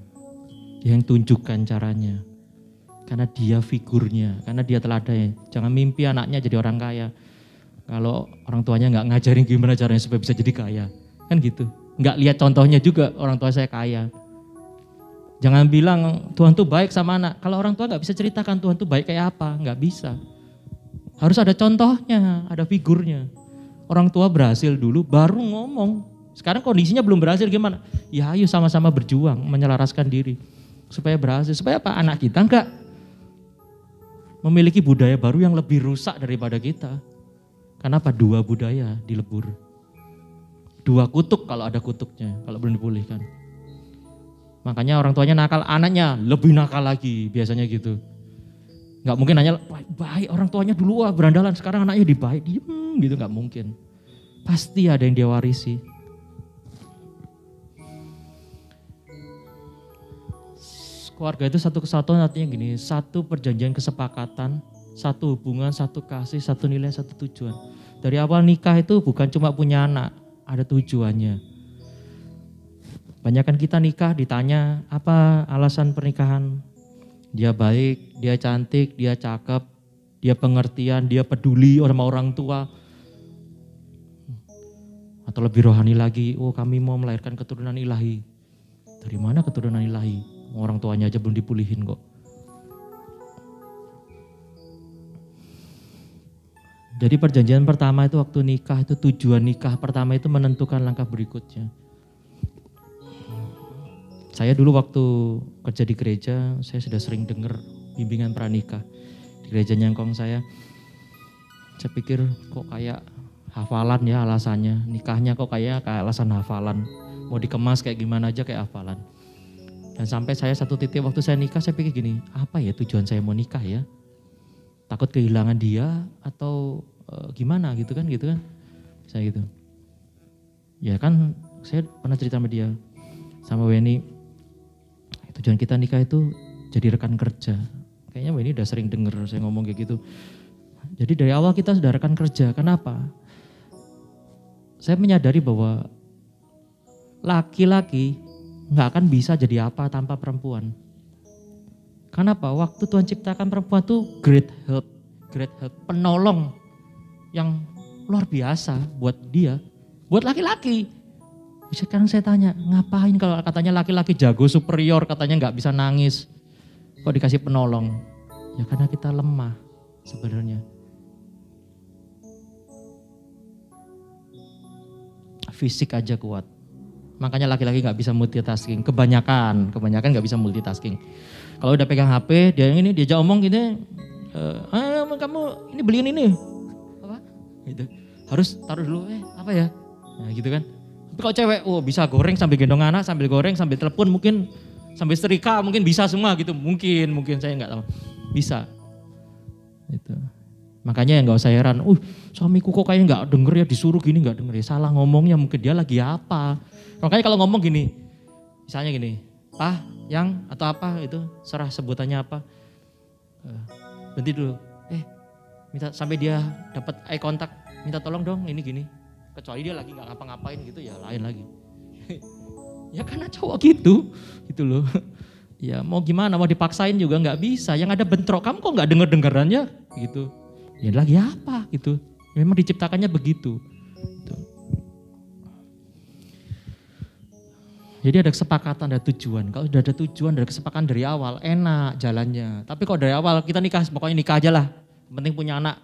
Dia yang tunjukkan caranya. Karena dia figurnya, karena dia teladannya. Jangan mimpi anaknya jadi orang kaya. Kalau orang tuanya enggak ngajarin gimana caranya supaya bisa jadi kaya. Kan gitu. Enggak lihat contohnya juga orang tua saya kaya. Jangan bilang Tuhan tuh baik sama anak. Kalau orang tua enggak bisa ceritakan Tuhan tuh baik kayak apa. Enggak bisa. Harus ada contohnya, ada figurnya. orang tua berhasil dulu baru ngomong. Sekarang kondisinya belum berhasil gimana? Ya ayo sama-sama berjuang menyelaraskan diri supaya berhasil. Supaya apa? Anak kita enggak memiliki budaya baru yang lebih rusak daripada kita. Kenapa? 2 budaya dilebur. 2 kutuk kalau ada kutuknya, kalau belum dipulihkan. Makanya orang tuanya nakal, anaknya lebih nakal lagi biasanya gitu. Gak mungkin hanya baik orang tuanya dulu berandalan, sekarang anaknya dibaik, diem gitu, gak mungkin. Pasti ada yang dia warisi. Keluarga itu satu kesatuan, artinya gini, satu perjanjian kesepakatan, satu hubungan, satu kasih, satu nilai, satu tujuan. Dari awal nikah itu bukan cuma punya anak, ada tujuannya. Banyakan kita nikah ditanya apa alasan pernikahan. Dia baik, dia cantik, dia cakep, dia pengertian, dia peduli sama orang tua. Atau lebih rohani lagi, oh kami mau melahirkan keturunan ilahi. Dari mana keturunan ilahi? Orang tuanya aja belum dipulihin kok. Jadi perjanjian pertama itu waktu nikah itu tujuan nikah pertama itu menentukan langkah berikutnya. Saya dulu waktu kerja di gereja, saya sudah sering dengar bimbingan pranikah di gereja Nyangkong saya. Saya pikir kok kayak hafalan ya alasannya, nikahnya kok kayak alasan hafalan. Mau dikemas kayak gimana aja kayak hafalan. Dan sampai saya satu titik waktu saya nikah saya pikir gini, apa ya tujuan saya mau nikah ya? Takut kehilangan dia atau gimana gitu kan. Saya gitu. Ya kan saya pernah cerita sama dia, sama Weni, tujuan kita nikah itu jadi rekan kerja. Kayaknya Weni udah sering denger saya ngomong kayak gitu. Jadi dari awal kita sudah rekan kerja, kenapa? Saya menyadari bahwa laki-laki nggak akan bisa jadi apa tanpa perempuan. Kenapa? Waktu Tuhan ciptakan perempuan tuh great help, penolong yang luar biasa buat dia, buat laki-laki. Sekarang saya tanya, ngapain kalau katanya laki-laki jago superior, katanya nggak bisa nangis, kok dikasih penolong? Ya karena kita lemah sebenarnya. Fisik aja kuat. Makanya laki-laki nggak bisa multitasking. Kebanyakan nggak bisa multitasking. Kalau udah pegang HP, dia yang ini diajak omong gini, kamu ini beliin ini, apa? Gitu. Harus taruh dulu, apa ya? Nah, gitu kan. Tapi kalau cewek, bisa goreng sambil gendong anak, sambil goreng, sambil telepon, mungkin sambil setrika, mungkin bisa semua gitu. Mungkin saya nggak tahu. Bisa. Itu. Makanya ya nggak usah heran, suamiku kok kayak nggak denger ya, disuruh gini nggak denger ya, salah ngomongnya, mungkin dia lagi apa. Makanya kalau ngomong gini, misalnya gini, Pak, yang atau apa itu, serah sebutannya apa, berhenti dulu, minta sampai dia dapat eye contact, minta tolong dong ini gini, kecuali dia lagi nggak ngapa-ngapain gitu ya lain lagi. Ya karena cowok gitu loh. Ya mau gimana, mau dipaksain juga nggak bisa, yang ada bentrok, kamu kok nggak denger-dengerannya gitu. Ya lagi apa gitu, memang diciptakannya begitu. Gitu. Jadi ada kesepakatan, ada tujuan. Kalau sudah ada tujuan, ada kesepakatan dari awal, enak jalannya. Tapi kalau dari awal kita nikah, pokoknya nikah aja lah. Yang penting punya anak.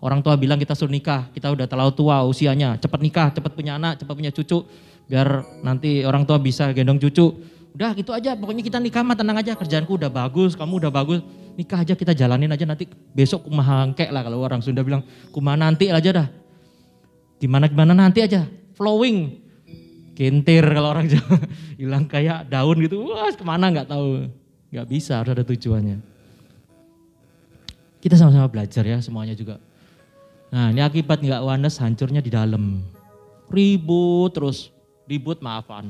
Orang tua bilang kita suruh nikah, kita udah terlalu tua usianya. Cepat nikah, cepat punya anak, cepat punya cucu. Biar nanti orang tua bisa gendong cucu. Udah gitu aja, pokoknya kita nikah mah tenang aja. Kerjaanku udah bagus, kamu udah bagus. Nikah aja kita jalanin aja, nanti besok kumaha hangkek lah kalau orang Sunda bilang. Kumaha nanti aja dah. Gimana nanti aja, flowing. Kintir kalau orang Jawa, hilang kayak daun gitu, wah kemana nggak tahu, nggak bisa, harus ada tujuannya. Kita sama-sama belajar ya semuanya juga. Nah ini akibat nggak wanes, hancurnya di dalam. Ribut terus, ribut maafan,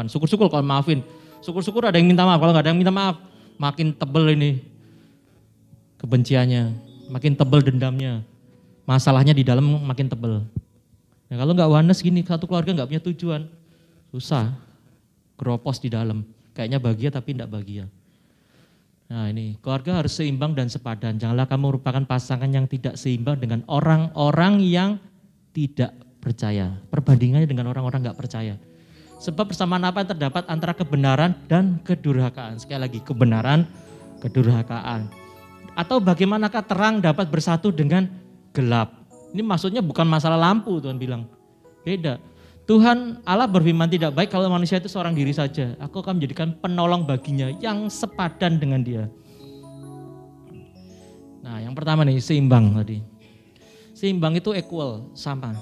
syukur-syukur kalau maafin, syukur-syukur ada yang minta maaf, kalau nggak ada yang minta maaf, makin tebel ini kebenciannya, makin tebel dendamnya, masalahnya di dalam makin tebel. Ya, kalau nggak wanes gini, satu keluarga nggak punya tujuan, susah, keropos di dalam, kayaknya bahagia tapi tidak bahagia. Nah ini, keluarga harus seimbang dan sepadan, janganlah kamu merupakan pasangan yang tidak seimbang dengan orang-orang yang tidak percaya. Perbandingannya dengan orang-orang nggak percaya. Sebab persamaan apa yang terdapat antara kebenaran dan kedurhakaan. Sekali lagi, kebenaran, kedurhakaan. Atau bagaimanakah terang dapat bersatu dengan gelap. Ini maksudnya bukan masalah lampu, Tuhan bilang. Beda. Tuhan Allah berfirman tidak baik kalau manusia itu seorang diri saja. Aku akan menjadikan penolong baginya yang sepadan dengan dia. Nah yang pertama nih seimbang tadi. Seimbang itu equal, sama.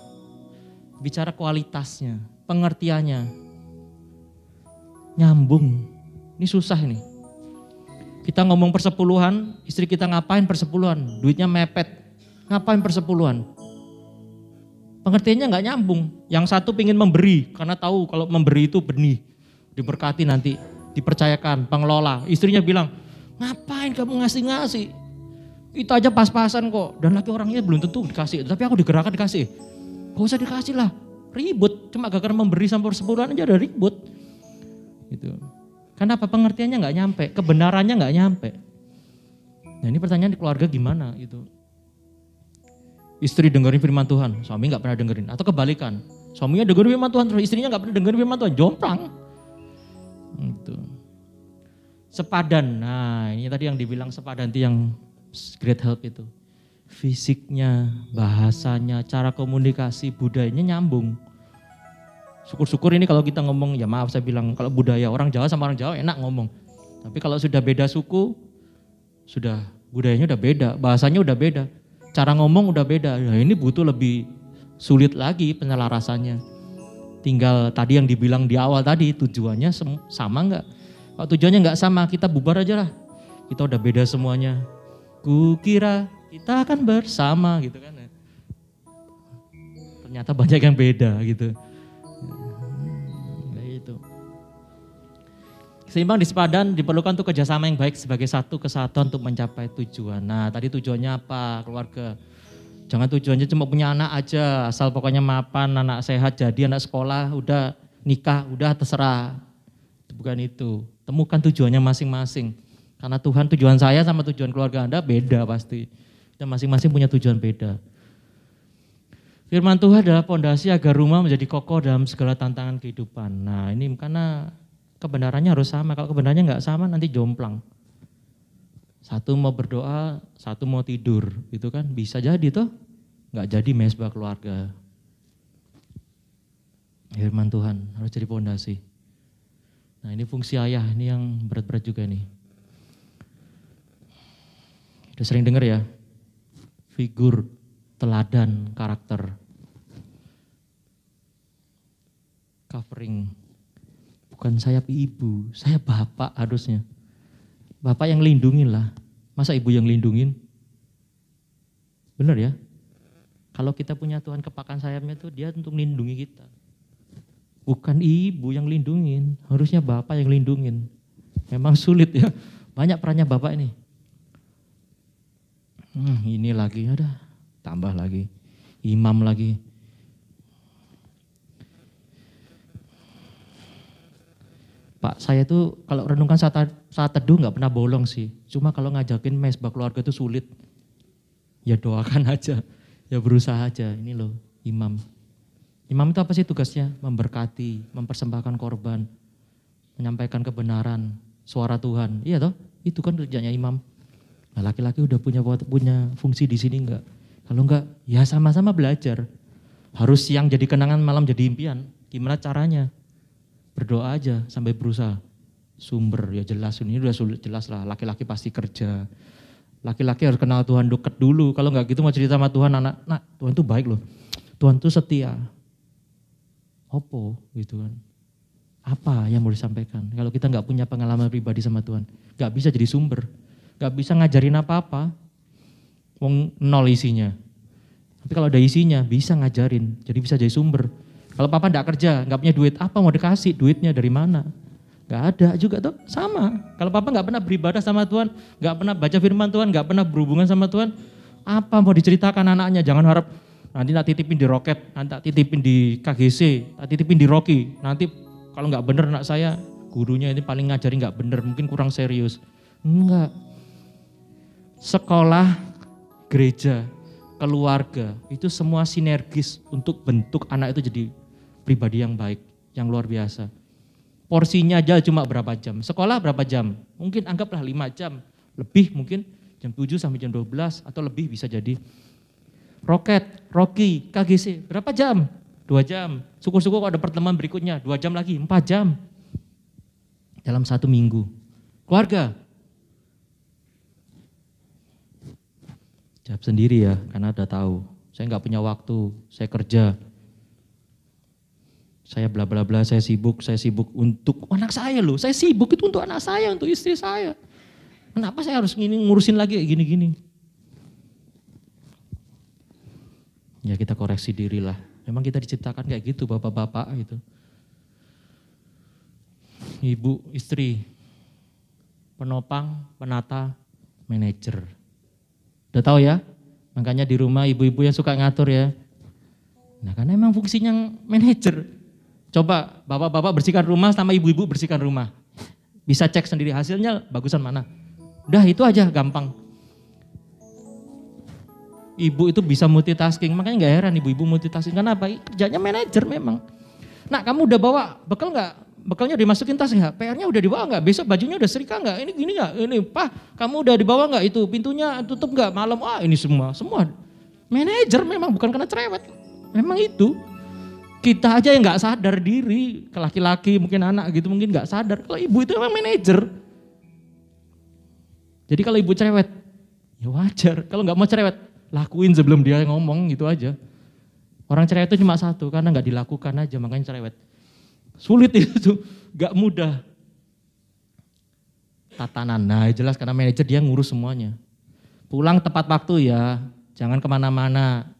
Bicara kualitasnya, pengertiannya. Nyambung. Ini susah ini. Kita ngomong persepuluhan, istri kita ngapain persepuluhan? Duitnya mepet. Ngapain persepuluhan? Pengertiannya nggak nyambung. Yang satu pingin memberi karena tahu kalau memberi itu benih, diberkati nanti, dipercayakan, pengelola. Istrinya bilang, ngapain kamu ngasih-ngasih? Itu aja pas-pasan kok. Dan laki orangnya belum tentu dikasih, tapi aku digerakkan dikasih. Gak usah dikasih lah, ribut. Cuma gara-gara memberi sampai persepuluhan aja ada ribut. Gitu. Kenapa? Pengertiannya nggak nyampe, kebenarannya nggak nyampe. Nah ini pertanyaan di keluarga gimana gitu. Istri dengerin firman Tuhan, suami nggak pernah dengerin. Atau kebalikan, suaminya dengerin firman Tuhan, terus istrinya nggak pernah dengerin firman Tuhan, jomplang. Gitu. Sepadan, nah ini tadi yang dibilang sepadan itu yang great help itu. Fisiknya, bahasanya, cara komunikasi, budayanya nyambung. Syukur-syukur ini kalau kita ngomong, ya maaf saya bilang, kalau budaya orang Jawa sama orang Jawa enak ngomong. Tapi kalau sudah beda suku, sudah budayanya udah beda, bahasanya udah beda. Cara ngomong udah beda, nah ini butuh lebih sulit lagi penyelarasannya. Tinggal tadi yang dibilang di awal tadi, tujuannya sama enggak? Kalau tujuannya enggak sama, kita bubar aja lah. Kita udah beda semuanya. Kukira kita akan bersama gitu kan. Ternyata banyak yang beda gitu. Seimbang di sepadan diperlukan untuk kerjasama yang baik sebagai satu kesatuan untuk mencapai tujuan. Nah tadi tujuannya apa keluarga? Jangan tujuannya cuma punya anak aja, asal pokoknya mapan, anak sehat, jadi anak sekolah, udah nikah, udah terserah. Bukan itu, temukan tujuannya masing-masing. Karena Tuhan tujuan saya sama tujuan keluarga Anda beda pasti. Dan masing-masing punya tujuan beda. Firman Tuhan adalah pondasi agar rumah menjadi kokoh dalam segala tantangan kehidupan. Nah ini karena kebenarannya harus sama, kalau kebenarannya nggak sama nanti jomplang. Satu mau berdoa, satu mau tidur, gitu kan bisa jadi tuh, nggak jadi mesbah keluarga. Firman Tuhan harus jadi pondasi. Nah ini fungsi ayah, ini yang berat-berat juga nih. Udah sering dengar ya, figur teladan karakter, covering. Bukan saya ibu, saya bapak harusnya. Bapak yang lindungin lah, masa ibu yang lindungin? Benar ya? Kalau kita punya Tuhan kepakan sayapnya tuh dia untuk lindungi kita. Bukan ibu yang lindungin, harusnya bapak yang lindungin. Memang sulit ya, banyak perannya bapak ini. Ini lagi, ada tambah lagi, imam lagi. Pak, saya tuh kalau renungkan saat teduh nggak pernah bolong sih. Cuma kalau ngajakin mesbah keluarga itu sulit. Ya doakan aja, ya berusaha aja. Ini loh imam. Imam itu apa sih tugasnya? Memberkati, mempersembahkan korban, menyampaikan kebenaran, suara Tuhan. Iya toh, itu kan kerjanya imam. Nah, laki-laki udah punya fungsi di sini enggak? Kalau enggak, ya sama-sama belajar. Harus siang jadi kenangan, malam jadi impian. Gimana caranya? Berdoa aja sampai berusaha. Sumber ya jelas, ini udah sulit jelas lah. Laki-laki pasti kerja. Laki-laki harus kenal Tuhan deket dulu. Kalau enggak gitu mau cerita sama Tuhan, anak, Tuhan tuh baik loh. Tuhan tuh setia. Opo gitu kan. Apa yang mau disampaikan? Kalau kita enggak punya pengalaman pribadi sama Tuhan, enggak bisa jadi sumber. Enggak bisa ngajarin apa-apa. Wong nol isinya. Tapi kalau ada isinya bisa ngajarin, jadi bisa jadi sumber. Kalau papa enggak kerja, enggak punya duit, apa mau dikasih? Duitnya dari mana? Enggak ada juga tuh, sama. Kalau papa enggak pernah beribadah sama Tuhan, enggak pernah baca firman Tuhan, enggak pernah berhubungan sama Tuhan, apa mau diceritakan anaknya? Jangan harap nanti tak titipin di Roket, nanti tak titipin di KGC, tak titipin di Rocky. Nanti kalau enggak bener anak saya, gurunya ini paling ngajari enggak bener, mungkin kurang serius. Enggak. Sekolah, gereja, keluarga, itu semua sinergis untuk bentuk anak itu jadi pribadi yang baik, yang luar biasa. Porsinya aja cuma berapa jam, sekolah berapa jam, mungkin anggaplah 5 jam, lebih mungkin jam 7 sampai jam 12 atau lebih bisa jadi. Roket, Rocky, KGC, berapa jam? 2 jam. Syukur-syukur kalau ada pertemuan berikutnya, 2 jam lagi, 4 jam. Dalam 1 minggu. Keluarga. Jawab sendiri ya, karena udah tahu. Saya nggak punya waktu, saya kerja. Saya bla bla bla, saya sibuk untuk anak saya loh. Saya sibuk itu untuk anak saya, untuk istri saya. Kenapa saya harus ngurusin lagi kayak gini-gini? Ya kita koreksi diri lah. Memang kita diciptakan kayak gitu bapak-bapak gitu. Ibu, istri, penopang, penata, manajer. Udah tahu ya? Makanya di rumah ibu-ibu yang suka ngatur ya. Nah karena emang fungsinya manajer. Coba bapak-bapak bersihkan rumah sama ibu-ibu bersihkan rumah. Bisa cek sendiri hasilnya bagusan mana. Udah itu aja gampang. Ibu itu bisa multitasking, makanya gak heran ibu-ibu multitasking. Kenapa? Kerjanya manajer memang. Nah kamu udah bawa bekal gak? Bekalnya dimasukin tas gak? PR-nya udah dibawa gak? Besok bajunya udah setrika gak? Ini gini gak? Ini kamu udah dibawa gak itu? Pintunya tutup gak malam? Wah ini semua. Manajer memang bukan karena cerewet. Memang itu. Kita aja yang gak sadar diri. Laki-laki mungkin anak gitu mungkin gak sadar. Kalau ibu itu memang manajer. Jadi kalau ibu cerewet, ya wajar. Kalau gak mau cerewet, lakuin sebelum dia ngomong gitu aja. Orang cerewet itu cuma satu, karena gak dilakukan aja makanya cerewet. Sulit itu, gak mudah. Tatanan, nah jelas karena manajer dia ngurus semuanya. Pulang tepat waktu ya, jangan kemana-mana.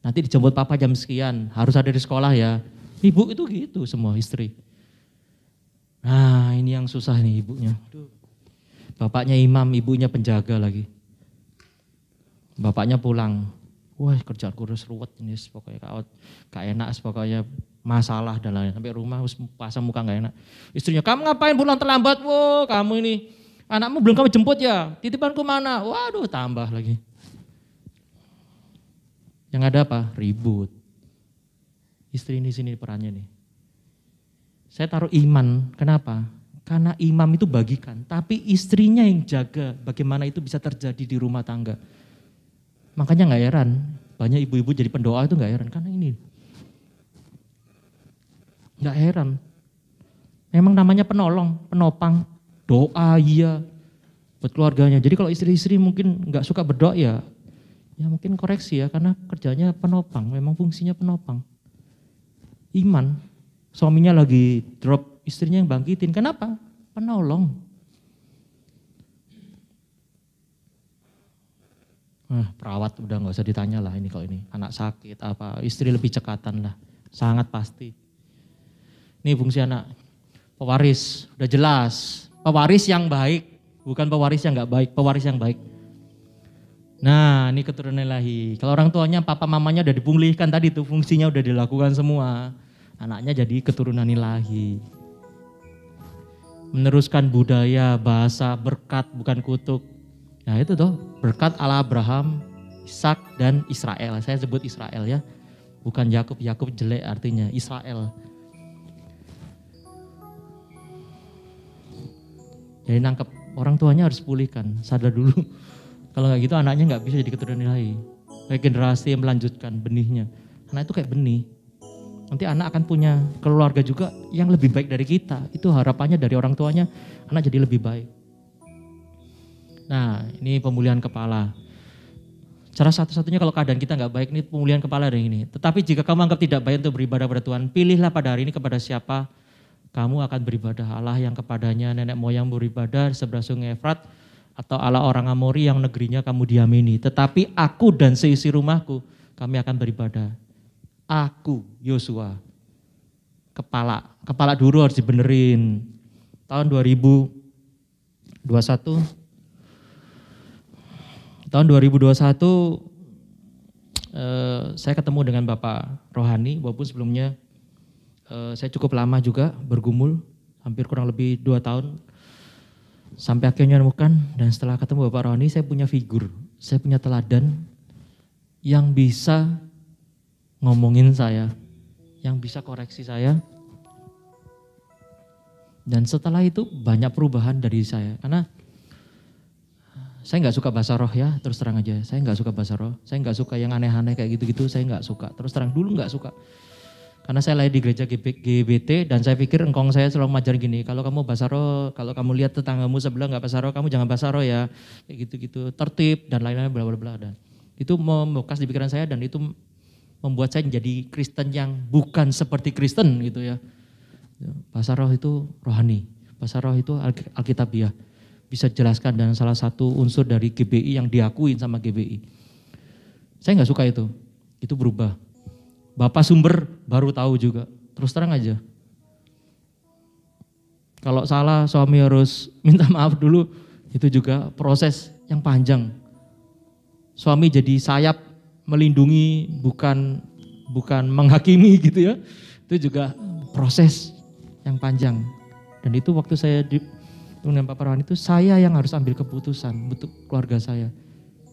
Nanti dijemput papa jam sekian, harus ada di sekolah ya. Ibu itu gitu semua istri. Nah ini yang susah nih ibunya. Bapaknya imam, ibunya penjaga lagi. Bapaknya pulang, wah kerjaan kurus ruwet ini, pokoknya gak enak, pokoknya masalah dan lain-lain. Sampai rumah pasang muka gak enak. Istrinya, kamu ngapain pulang terlambat? Wah kamu ini, anakmu belum kamu jemput ya? Titipanku mana? Waduh tambah lagi. Yang ada apa? Ribut. Istri ini sini perannya nih. Saya taruh iman, kenapa? Karena imam itu bagikan, tapi istrinya yang jaga bagaimana itu bisa terjadi di rumah tangga. Makanya gak heran, banyak ibu-ibu jadi pendoa itu gak heran, karena ini. Gak heran, memang namanya penolong, penopang, doa iya buat keluarganya. Jadi kalau istri-istri mungkin gak suka berdoa ya mungkin koreksi ya, karena kerjanya penopang, memang fungsinya penopang. Iman, suaminya lagi drop, istrinya yang bangkitin, kenapa? Penolong. Perawat udah gak usah ditanya lah ini kalau ini. Anak sakit apa, istri lebih cekatan lah. Sangat pasti. Ini fungsi anak. Pewaris, udah jelas. Pewaris yang baik, bukan pewaris yang gak baik, pewaris yang baik. Nah ini keturunan ilahi. Kalau orang tuanya, papa mamanya udah dipulihkan tadi tuh, fungsinya udah dilakukan semua. Anaknya jadi keturunan ilahi. Meneruskan budaya, bahasa, berkat bukan kutuk. Nah itu tuh berkat ala Abraham, Ishak dan Israel. Saya sebut Israel ya, bukan Yakub. Yakub jelek artinya, Israel. Jadi nangkep orang tuanya harus pulihkan, sadar dulu. Kalau nggak gitu anaknya nggak bisa jadi keturunan ilahi. Kayak generasi yang melanjutkan benihnya. Karena itu kayak benih. Nanti anak akan punya keluarga juga yang lebih baik dari kita. Itu harapannya dari orang tuanya, anak jadi lebih baik. Nah ini pemulihan kepala. Cara satu-satunya kalau keadaan kita nggak baik ini pemulihan kepala dari ini. Tetapi jika kamu anggap tidak baik untuk beribadah pada Tuhan, pilihlah pada hari ini kepada siapa kamu akan beribadah. Allah yang kepadanya nenek moyang beribadah sebelah sungai Efrat, atau Allah orang Amori yang negerinya kamu diamini. Tetapi aku dan seisi rumahku kami akan beribadah. Aku Yosua, kepala dulu harus dibenerin. Tahun 2021 saya ketemu dengan Bapak Rohani, walaupun sebelumnya saya cukup lama juga bergumul, hampir kurang lebih 2 tahun. Sampai akhirnya menemukan, dan setelah ketemu Bapak Rohani saya punya figur, saya punya teladan yang bisa ngomongin saya, yang bisa koreksi saya. Dan setelah itu banyak perubahan dari saya, karena Saya nggak suka bahasa roh ya, terus terang aja. Saya nggak suka bahasa roh, saya nggak suka yang aneh-aneh kayak gitu-gitu, saya nggak suka. Terus terang dulu nggak suka. Karena saya lahir di gereja GBT dan saya pikir engkong saya selalu mengajar gini, kalau kamu bahasa roh, kalau kamu lihat tetanggamu sebelah nggak bahasa roh, kamu jangan bahasa roh ya. Kayak gitu-gitu, tertib dan lain-lain bla bla bla. Dan itu membekas di pikiran saya dan itu membuat saya menjadi Kristen yang bukan seperti Kristen gitu ya. Bahasa roh itu rohani, bahasa roh itu alkitabiah. Bisa jelaskan dan salah satu unsur dari GBI yang diakuin sama GBI. Saya nggak suka itu berubah. Bapak sumber baru tahu juga, terus terang aja. Kalau salah suami harus minta maaf dulu, itu juga proses yang panjang. Suami jadi sayap melindungi, bukan menghakimi gitu ya. Itu juga proses yang panjang. Dan itu waktu saya dengan Pak Parawan itu saya yang harus ambil keputusan untuk keluarga saya.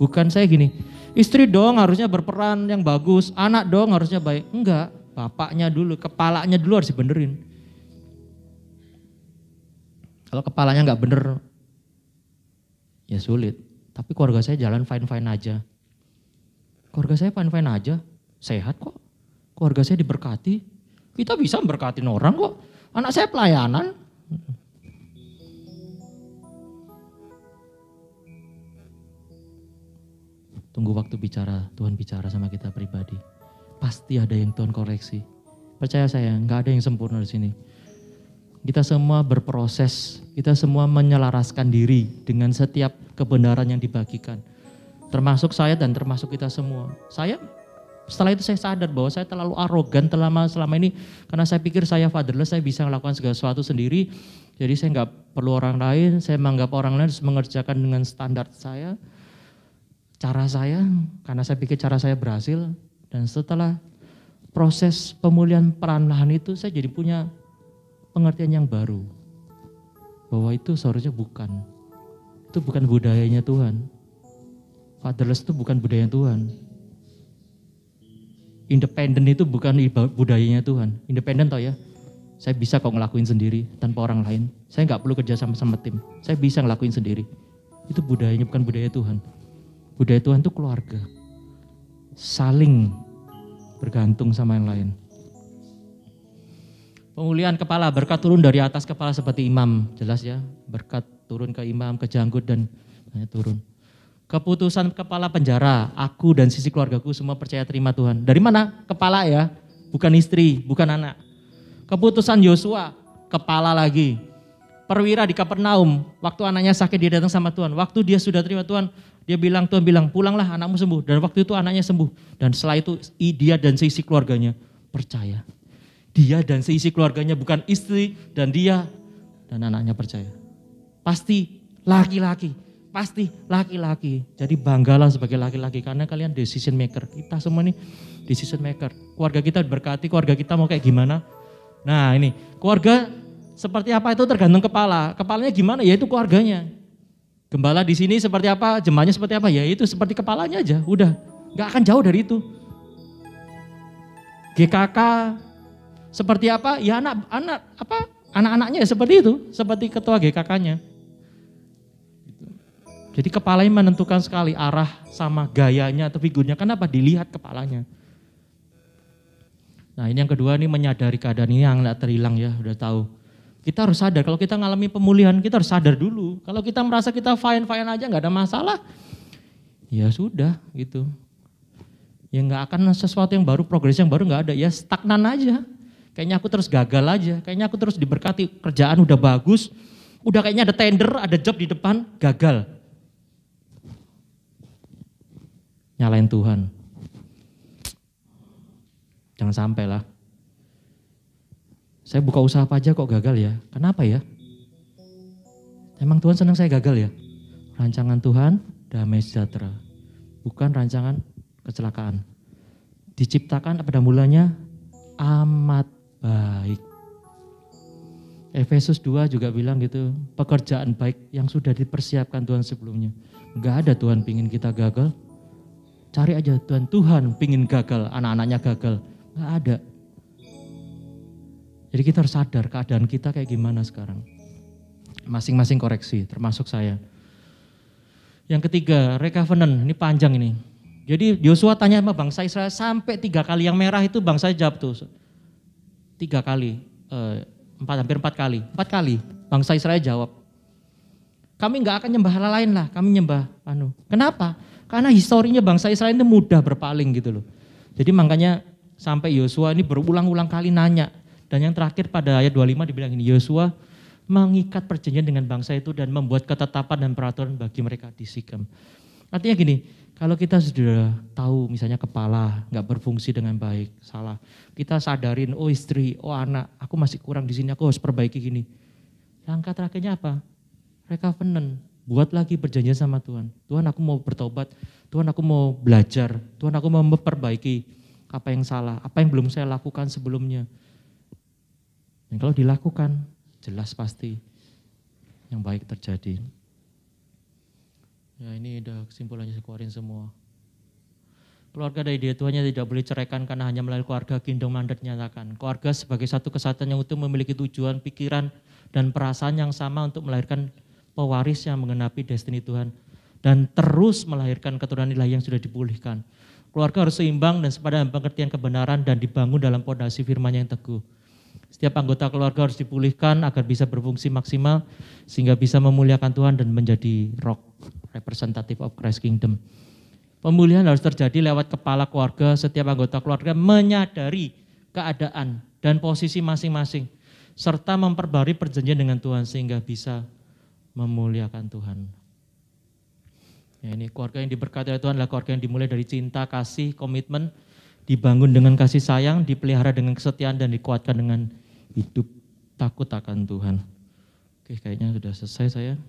Bukan saya gini, istri dong harusnya berperan yang bagus, anak dong harusnya baik. Enggak, bapaknya dulu, kepalanya dulu harus dibenerin. Kalau kepalanya enggak bener, ya sulit. Tapi keluarga saya jalan fine-fine aja. Keluarga saya fine-fine aja, sehat kok. Keluarga saya diberkati, kita bisa memberkatin orang kok. Anak saya pelayanan. Tunggu waktu bicara, Tuhan bicara sama kita pribadi. Pasti ada yang Tuhan koreksi. Percaya saya, nggak ada yang sempurna di sini. Kita semua berproses, kita semua menyelaraskan diri dengan setiap kebenaran yang dibagikan. Termasuk saya dan termasuk kita semua. Setelah itu saya sadar bahwa saya terlalu arogan selama ini. Karena saya pikir saya fatherless, saya bisa melakukan segala sesuatu sendiri. Jadi saya nggak perlu orang lain, saya menganggap orang lain harus mengerjakan dengan standar saya. Cara saya, karena saya pikir cara saya berhasil, dan setelah proses pemulihan perlahan itu saya jadi punya pengertian yang baru. Bahwa itu seharusnya itu bukan budayanya Tuhan. Fatherless itu bukan budaya Tuhan. Independen itu bukan budayanya Tuhan. Independen tau ya, saya bisa kok ngelakuin sendiri tanpa orang lain. Saya nggak perlu kerja sama tim, saya bisa ngelakuin sendiri. Itu budayanya, bukan budaya Tuhan. Budaya Tuhan itu keluarga, saling bergantung sama yang lain. Pemulihan kepala, berkat turun dari atas kepala seperti imam, jelas ya. Berkat turun ke imam, ke janggut dan turun. Keputusan kepala penjara, aku dan sisi keluargaku semua percaya terima Tuhan. Dari mana? Kepala ya, bukan istri, bukan anak. Keputusan Yosua, kepala lagi. Perwira di Kapernaum, waktu anaknya sakit dia datang sama Tuhan. Waktu dia sudah terima Tuhan, Tuhan bilang pulanglah anakmu sembuh. Dan waktu itu anaknya sembuh. Dan setelah itu dia dan seisi keluarganya percaya. Dia dan seisi keluarganya, bukan istri dan dia dan anaknya percaya. Pasti laki-laki. Jadi banggalah sebagai laki-laki karena kalian decision maker. Kita semua ini decision maker. Keluarga kita berkati, keluarga kita mau kayak gimana. Nah ini, keluarga seperti apa itu tergantung kepala. Kepalanya gimana? Ya itu keluarganya. Gembala di sini seperti apa, jemaatnya seperti apa, ya itu seperti kepalanya aja, udah. Gak akan jauh dari itu. GKK seperti apa, ya anak-anaknya ya seperti itu, seperti ketua GKK-nya. Jadi kepalanya menentukan sekali arah sama gayanya atau figurnya, kenapa? Dilihat kepalanya. Nah ini yang kedua nih, menyadari keadaan ini yang gak terhilang ya, udah tahu. Kita harus sadar, kalau kita ngalami pemulihan, kita harus sadar dulu. Kalau kita merasa kita fine-fine aja, gak ada masalah, ya sudah gitu. Ya gak akan sesuatu yang baru, progres yang baru gak ada, ya stagnan aja. Kayaknya aku terus gagal aja, kayaknya aku terus diberkati, kerjaan udah bagus, udah kayaknya ada tender, ada job di depan, gagal. Nyalain Tuhan. Jangan sampai lah. Saya buka usaha apa aja kok gagal ya. Kenapa ya? Emang Tuhan senang saya gagal ya? Rancangan Tuhan damai sejahtera. Bukan rancangan kecelakaan. Diciptakan pada mulanya amat baik. Efesus 2 juga bilang gitu. Pekerjaan baik yang sudah dipersiapkan Tuhan sebelumnya. Enggak ada Tuhan pingin kita gagal. Cari aja Tuhan pingin gagal, anak-anaknya gagal. Enggak ada. Jadi kita harus sadar keadaan kita kayak gimana sekarang. Masing-masing koreksi, termasuk saya. Yang ketiga, recovenant, ini panjang ini. Jadi Yosua tanya sama bangsa Israel sampai 3 kali, yang merah itu bangsa jawab tuh. 3 kali, hampir 4 kali. 4 kali bangsa Israel jawab. Kami nggak akan nyembah hal lain lah, kami nyembah Kenapa? Karena historinya bangsa Israel itu mudah berpaling gitu loh. Jadi makanya sampai Yosua ini berulang-ulang kali nanya. Dan yang terakhir pada ayat 25 dibilang ini, Yosua mengikat perjanjian dengan bangsa itu dan membuat ketetapan dan peraturan bagi mereka di Sikem. Artinya gini, kalau kita sudah tahu misalnya kepala nggak berfungsi dengan baik, salah. Kita sadarin, oh istri, oh anak, aku masih kurang di sini, aku harus perbaiki gini. Langkah terakhirnya apa? Recovenant, buat lagi perjanjian sama Tuhan. Tuhan aku mau bertobat, Tuhan aku mau belajar, Tuhan aku mau memperbaiki apa yang salah, apa yang belum saya lakukan sebelumnya. Dan kalau dilakukan, jelas pasti yang baik terjadi. Ya ini udah kesimpulannya saya keluarin semua. Keluarga dari dia Tuhannya tidak boleh ceraikan karena hanya melalui keluarga kingdom mandat nyatakan. Keluarga sebagai satu kesatuan yang utuh memiliki tujuan, pikiran, dan perasaan yang sama untuk melahirkan pewaris yang menggenapi destiny Tuhan. Dan terus melahirkan keturunan ilahi yang sudah dipulihkan. Keluarga harus seimbang dan sepadan pengertian kebenaran dan dibangun dalam fondasi firman yang teguh. Setiap anggota keluarga harus dipulihkan agar bisa berfungsi maksimal sehingga bisa memuliakan Tuhan dan menjadi rock representative of Christ Kingdom. Pemulihan harus terjadi lewat kepala keluarga. Setiap anggota keluarga menyadari keadaan dan posisi masing-masing serta memperbarui perjanjian dengan Tuhan sehingga bisa memuliakan Tuhan. Ya, ini keluarga yang diberkati oleh Tuhan adalah keluarga yang dimulai dari cinta, kasih, komitmen, dibangun dengan kasih sayang, dipelihara dengan kesetiaan dan dikuatkan dengan hidup takut akan Tuhan. Oke, kayaknya sudah selesai saya.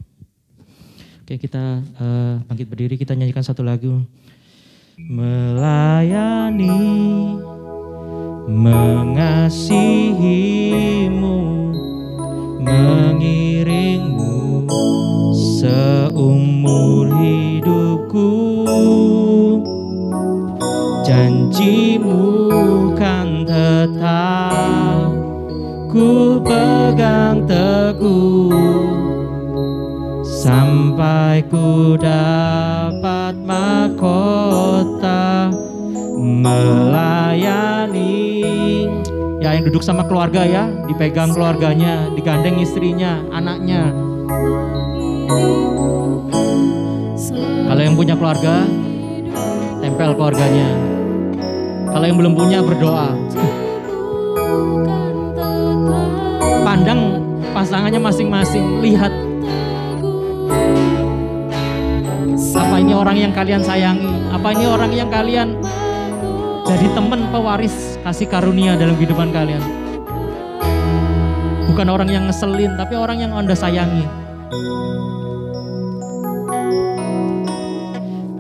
Oke, kita bangkit berdiri, kita nyanyikan satu lagu. Melayani, mengasihimu, mengiringmu seumur hidupku. Janjimu kan tetap ku pegang teguh sampai ku dapat mahkota melayani. Ya, yang duduk sama keluarga ya, dipegang keluarganya, digandeng istrinya, anaknya. Kalau yang punya keluarga, tempel keluarganya. Kalau yang belum punya, berdoa. Pandang pasangannya masing-masing, lihat. Apa ini orang yang kalian sayangi? Apa ini orang yang kalian jadi teman pewaris kasih karunia dalam kehidupan kalian? Bukan orang yang ngeselin, tapi orang yang Anda sayangi.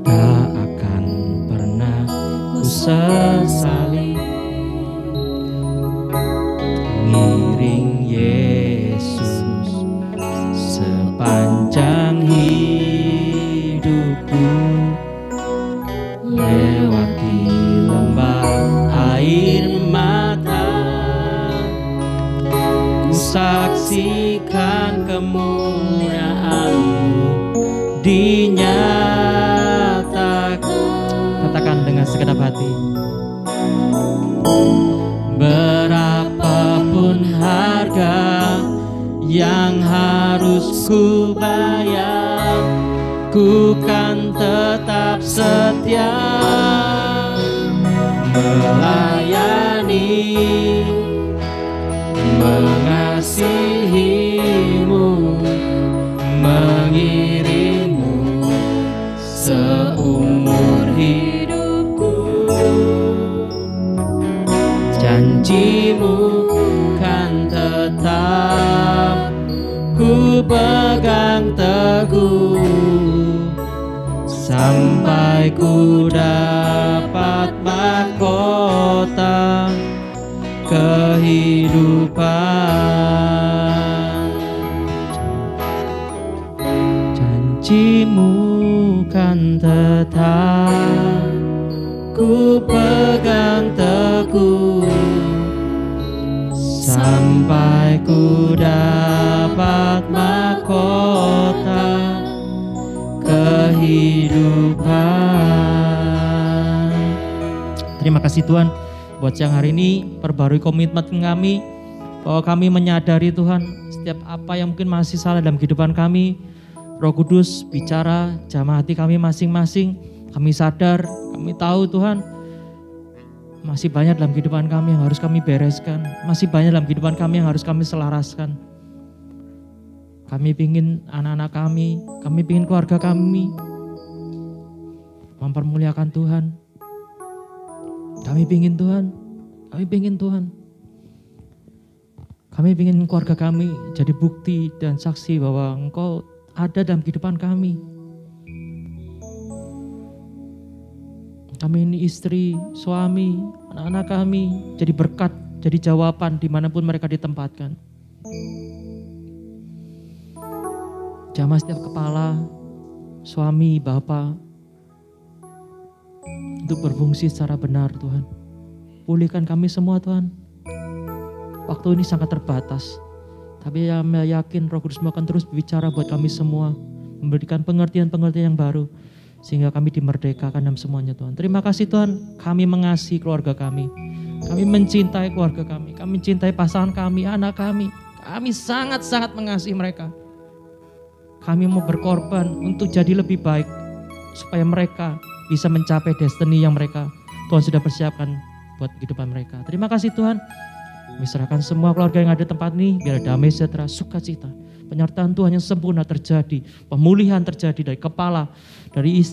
Tak akan pernah ku sesali ngiring Yesus sepanjang hidupku, lewati lembah air mata, ku saksikan kemuliaan-Mu dinyatakan. Katakan dengan segenap hati. Berapapun harga yang harus ku bayar, ku kan tetap setia melayani, mengasihimu, mengiringmu seumur hidupku. Janjimu kan tetap ku pegang teguh sampai ku dapat mahkota kehidupan. Janjimu kan tetap ku pegang teguh sampai ku dapat mahkota kehidupan. kehidupan. Terima kasih Tuhan buat siang hari ini, perbarui komitmen kami bahwa kami menyadari Tuhan setiap apa yang mungkin masih salah dalam kehidupan kami. Roh Kudus bicara, jamah hati kami masing-masing. Kami sadar, kami tahu Tuhan masih banyak dalam kehidupan kami yang harus kami bereskan. Masih banyak dalam kehidupan kami yang harus kami selaraskan. Kami ingin anak-anak kami ingin keluarga kami mempermuliakan Tuhan. Kami ingin Tuhan. Kami ingin keluarga kami jadi bukti dan saksi bahwa Engkau ada dalam kehidupan kami. Kami ini istri, suami, anak-anak kami jadi berkat, jadi jawaban dimanapun mereka ditempatkan. Jamah setiap kepala, suami, bapa, untuk berfungsi secara benar Tuhan. Pulihkan kami semua Tuhan. Waktu ini sangat terbatas. Tapi kami yakin Roh Kudus akan terus berbicara buat kami semua. Memberikan pengertian-pengertian yang baru. Sehingga kami dimerdekakan dalam semuanya Tuhan. Terima kasih Tuhan, kami mengasihi keluarga kami. Kami mencintai keluarga kami. Kami mencintai pasangan kami, anak kami. Kami sangat-sangat mengasihi mereka. Kami mau berkorban untuk jadi lebih baik. Supaya mereka bisa mencapai destiny yang mereka Tuhan sudah persiapkan buat kehidupan mereka. Terima kasih Tuhan. Kami serahkan semua keluarga yang ada di tempat ini, biar damai sejahtera, sukacita, penyertaan Tuhan yang sempurna terjadi, pemulihan terjadi dari kepala, dari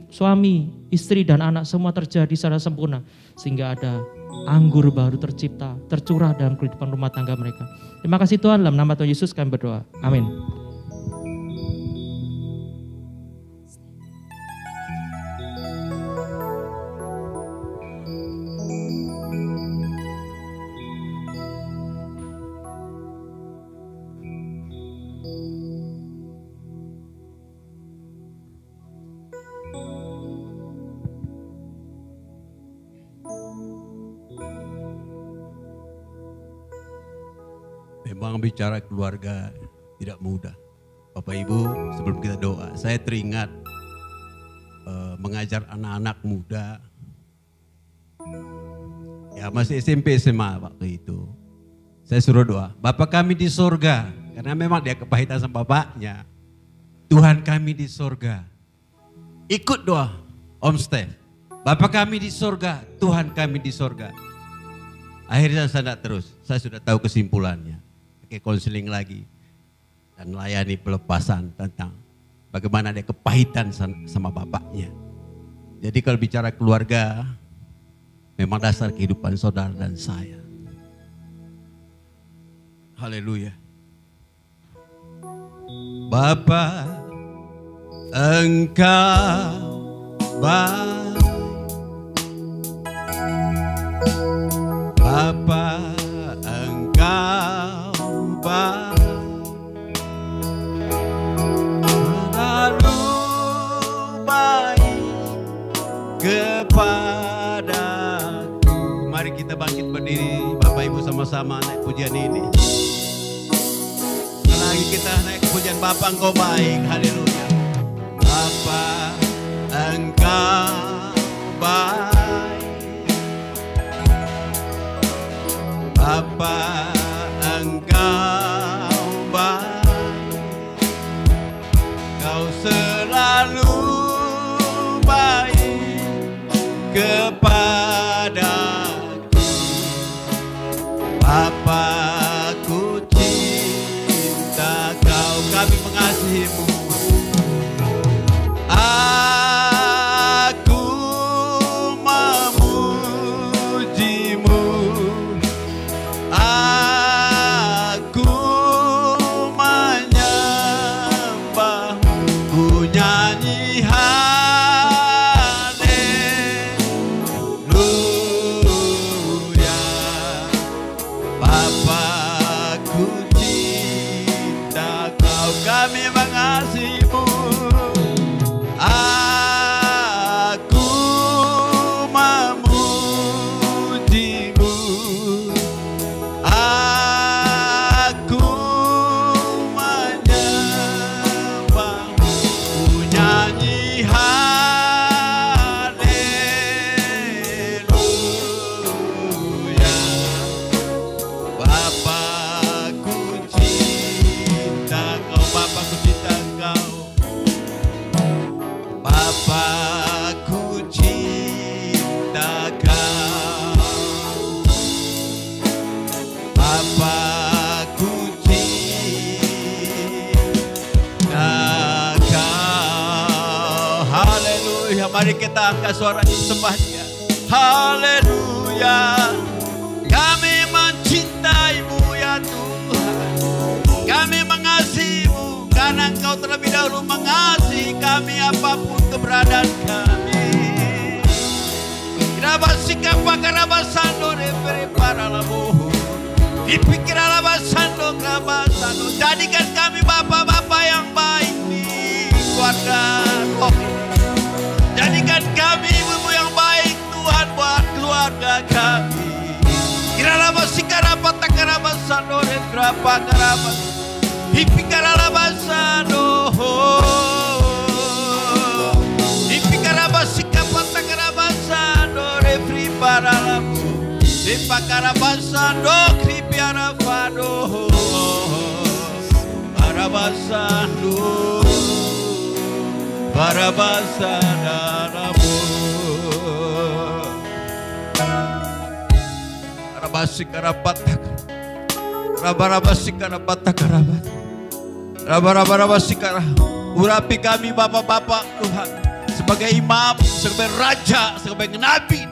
suami, istri dan anak, semua terjadi secara sempurna, sehingga ada anggur baru tercipta, tercurah dalam kehidupan rumah tangga mereka. Terima kasih Tuhan, dalam nama Tuhan Yesus kami berdoa. Amin. Memang bicara keluarga tidak mudah. Bapak Ibu, sebelum kita doa, saya teringat mengajar anak-anak muda. Ya masih SMP SMA waktu itu. Saya suruh doa, Bapa kami di sorga. Karena memang dia kepahitan sama bapaknya. Tuhan kami di sorga. Ikut doa Om Steph. Bapa kami di sorga, Tuhan kami di sorga. Akhirnya saya tidak terus, saya sudah tahu kesimpulannya. Pakai konseling lagi dan layani pelepasan tentang bagaimana dia kepahitan sama bapaknya. Jadi kalau bicara keluarga, memang dasar kehidupan saudara dan saya. Haleluya. Bapa, Engkau baik. Bapa, Engkau baik, menaruh baik kepadaku. Mari kita bangkit berdiri, Bapak Ibu sama-sama naik pujian ini. Lagi kita naik pujian Bapa Engkau baik, haleluya. Bapa, Engkau baik. Bapa, Engkau baik, Kau selalu baik kepadaku. Bapa, ku cinta Kau, kami mengasihimu. Mari kita angkat suara sembah Dia. Haleluya. Kami mencintaimu ya Tuhan. Kami mengasihimu karena Engkau terlebih dahulu mengasihi kami apapun keberadaan kami. Rabasika pakarabasando repere para lamu. Dipikir alabasando kerabasando. Jadikan kami bapak-bapak yang baik di keluarga roh ini. Jadikan kami ibu-ibu yang baik Tuhan buat keluarga kami. Kiralabasika rapata karabasando repere pakarabasando. Dipikir alabasando. Dipikir alabasika pata karabasando. Para lamu, Ipakarabasando, Kripiarafado, Barabasando, Barabasadarabu, Rabasikarapatak, Rabarabasikarapatakarabat, Rabarabasikara, urapi kami bapak-bapak Tuhan, sebagai imam, sebagai raja, sebagai nabi,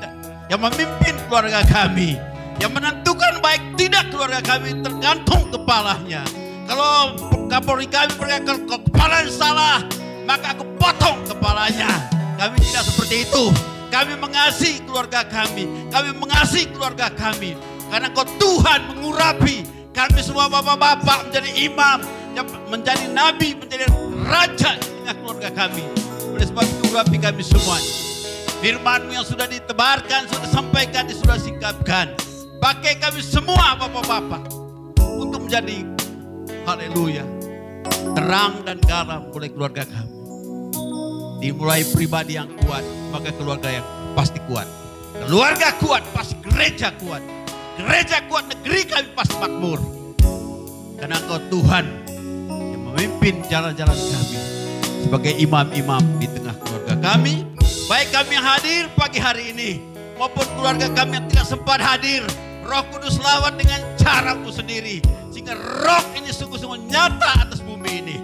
yang memimpin keluarga kami, yang menentukan baik tidak keluarga kami tergantung kepalanya. Kalau Kapolri kami berkata kalau kepala salah, maka aku potong kepalanya. Kami tidak seperti itu. Kami mengasihi keluarga kami mengasihi keluarga kami. Karena Kau Tuhan mengurapi kami semua bapak-bapak menjadi imam, menjadi nabi, menjadi raja di tengah keluarga kami. Oleh sebab itu urapi kami semuanya. Firman-Mu yang sudah ditebarkan, sudah disampaikan, sudah singkapkan. Pakai kami semua bapak-bapak untuk menjadi, haleluya, terang dan garam oleh keluarga kami. Dimulai pribadi yang kuat, maka keluarga yang pasti kuat. Keluarga kuat, pasti gereja kuat. Gereja kuat, negeri kami pasti makmur. Karena Engkau Tuhan yang memimpin jalan-jalan kami sebagai imam-imam di tengah keluarga kami. Baik kami yang hadir pagi hari ini maupun keluarga kami yang tidak sempat hadir. Roh Kudus lawan dengan cara-Mu sendiri. Sehingga roh ini sungguh-sungguh nyata atas bumi ini.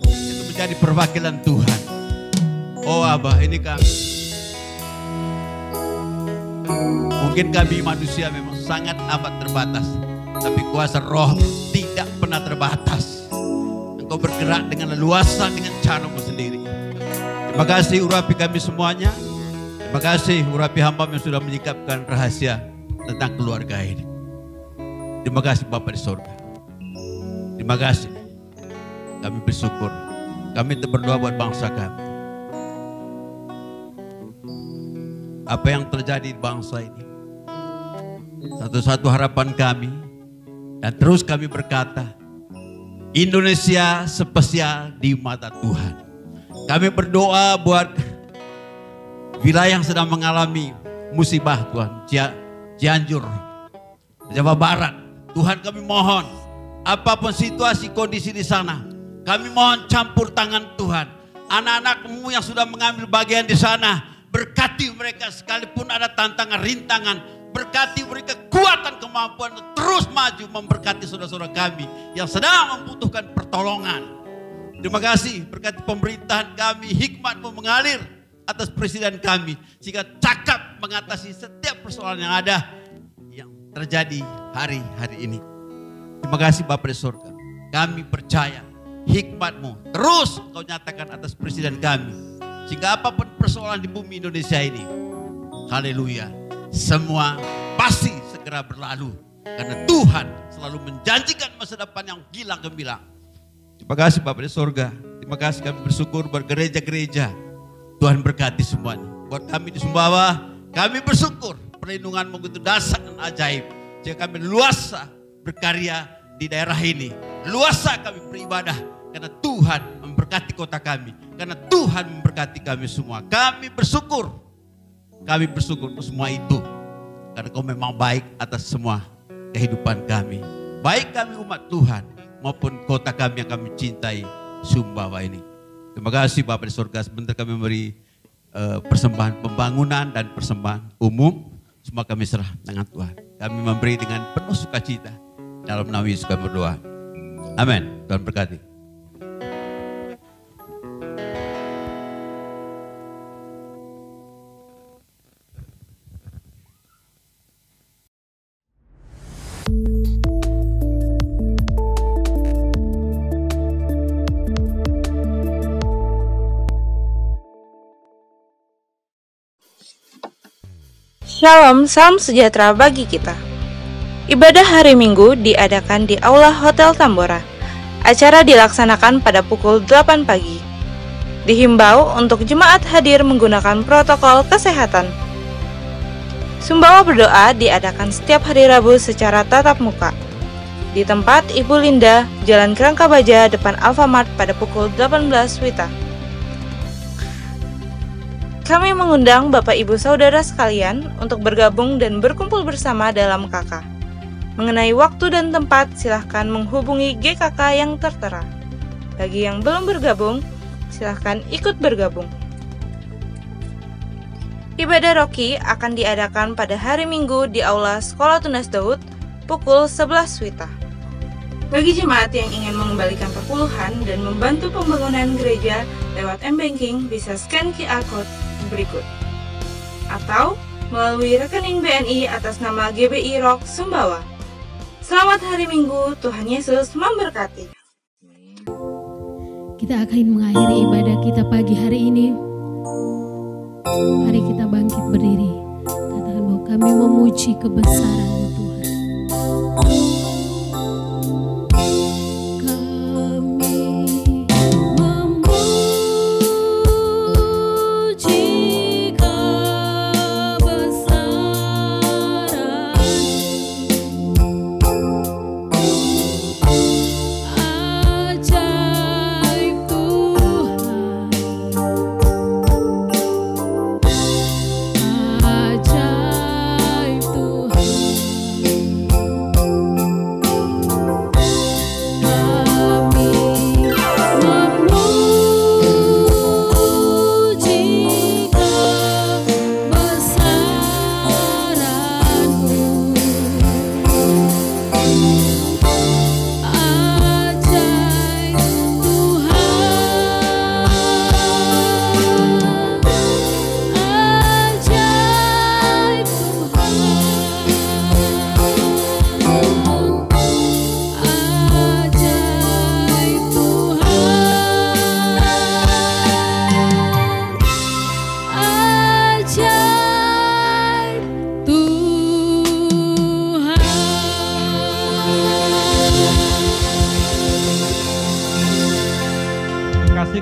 Itu menjadi perwakilan Tuhan. Oh Abah, ini kami. Mungkin kami manusia memang sangat amat terbatas. Tapi kuasa roh tidak pernah terbatas. Engkau bergerak dengan leluasa dengan cara-Mu sendiri. Terima kasih urapi kami semuanya. Terima kasih urapi hamba yang sudah menyikapkan rahasia tentang keluarga ini. Terima kasih Bapa di sorga. Terima kasih. Kami bersyukur. Kami berdoa buat bangsa kami. Apa yang terjadi di bangsa ini, satu-satu harapan kami, dan terus kami berkata, Indonesia spesial di mata Tuhan. Kami berdoa buat wilayah yang sedang mengalami musibah Tuhan. Cianjur, Jawa Barat. Tuhan kami mohon, apapun situasi kondisi di sana, kami mohon campur tangan Tuhan. Anak-anak-Mu yang sudah mengambil bagian di sana, berkati mereka sekalipun ada tantangan, rintangan. Berkati mereka kekuatan, kemampuan untuk terus maju memberkati saudara-saudara kami yang sedang membutuhkan pertolongan. Terima kasih berkati pemerintahan kami, hikmat-Mu mengalir atas presiden kami. Sehingga cakap mengatasi setiap persoalan yang ada yang terjadi hari-hari ini. Terima kasih Bapa di surga. Kami percaya hikmat-Mu terus Kau nyatakan atas presiden kami. Sehingga apapun persoalan di bumi Indonesia ini, haleluya, semua pasti segera berlalu. Karena Tuhan selalu menjanjikan masa depan yang gilang gemilang. Terima kasih Bapak di sorga. Terima kasih kami bersyukur buat gereja-gereja. Tuhan berkati semuanya. Buat kami di Sumbawa, kami bersyukur perlindungan-Mu begitu dahsyat dan ajaib. Sehingga kami luasa berkarya di daerah ini. Luasa kami beribadah. Karena Tuhan memberkati kota kami. Karena Tuhan memberkati kami semua. Kami bersyukur. Kami bersyukur untuk semua itu. Karena Kau memang baik atas semua kehidupan kami. Baik kami umat Tuhan maupun kota kami yang kami cintai, Sumbawa ini. Terima kasih Bapak di surga. Sebentar kami memberi persembahan pembangunan dan persembahan umum. Semua kami serah dengan Tuhan. Kami memberi dengan penuh sukacita. Dalam nama Yesus kami berdoa. Amin. Tuhan berkati. Shalom, salam sejahtera bagi kita. Ibadah hari Minggu diadakan di Aula Hotel Tambora. Acara dilaksanakan pada pukul 8 pagi. Dihimbau untuk jemaat hadir menggunakan protokol kesehatan. Sumbawa berdoa diadakan setiap hari Rabu secara tatap muka. Di tempat Ibu Linda, Jalan Kerangka Baja, depan Alfamart pada pukul 18 WITA. Kami mengundang Bapak Ibu Saudara sekalian untuk bergabung dan berkumpul bersama dalam KK. Mengenai waktu dan tempat, silahkan menghubungi GKK yang tertera. Bagi yang belum bergabung, silahkan ikut bergabung. Ibadah Roki akan diadakan pada hari Minggu di Aula Sekolah Tunas Daud pukul 11 WITA. Bagi jemaat yang ingin mengembalikan perpuluhan dan membantu pembangunan gereja lewat M-Banking, bisa scan QR Code berikut. Atau melalui rekening BNI atas nama GBI Rock Sumbawa. Selamat hari Minggu, Tuhan Yesus memberkati. Kita akan mengakhiri ibadah kita pagi hari ini. Mari kita bangkit berdiri. Katakan bahwa kami memuji kebesaran-Mu Tuhan.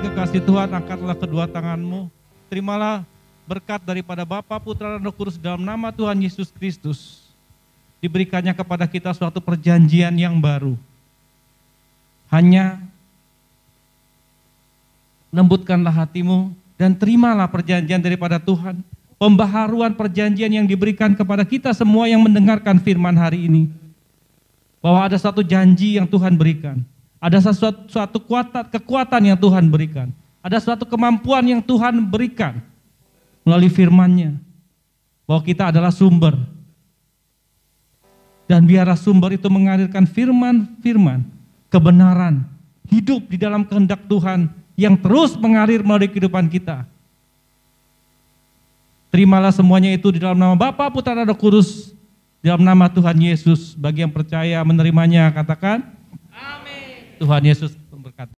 Kekasih Tuhan, angkatlah kedua tanganmu, terimalah berkat daripada Bapa, Putra, dan Roh Kudus dalam nama Tuhan Yesus Kristus. Diberikannya kepada kita suatu perjanjian yang baru. Hanya lembutkanlah hatimu dan terimalah perjanjian daripada Tuhan. Pembaharuan perjanjian yang diberikan kepada kita semua yang mendengarkan firman hari ini. Bahwa ada satu janji yang Tuhan berikan. Ada suatu kekuatan yang Tuhan berikan. Ada suatu kemampuan yang Tuhan berikan melalui firman-Nya. Bahwa kita adalah sumber. Dan biarlah sumber itu mengalirkan firman-firman, kebenaran, hidup di dalam kehendak Tuhan yang terus mengalir melalui kehidupan kita. Terimalah semuanya itu di dalam nama Bapa, Putra, dan Roh Kudus. Di dalam nama Tuhan Yesus. Bagi yang percaya menerimanya, katakan Amin. Tuhan Yesus memberkati.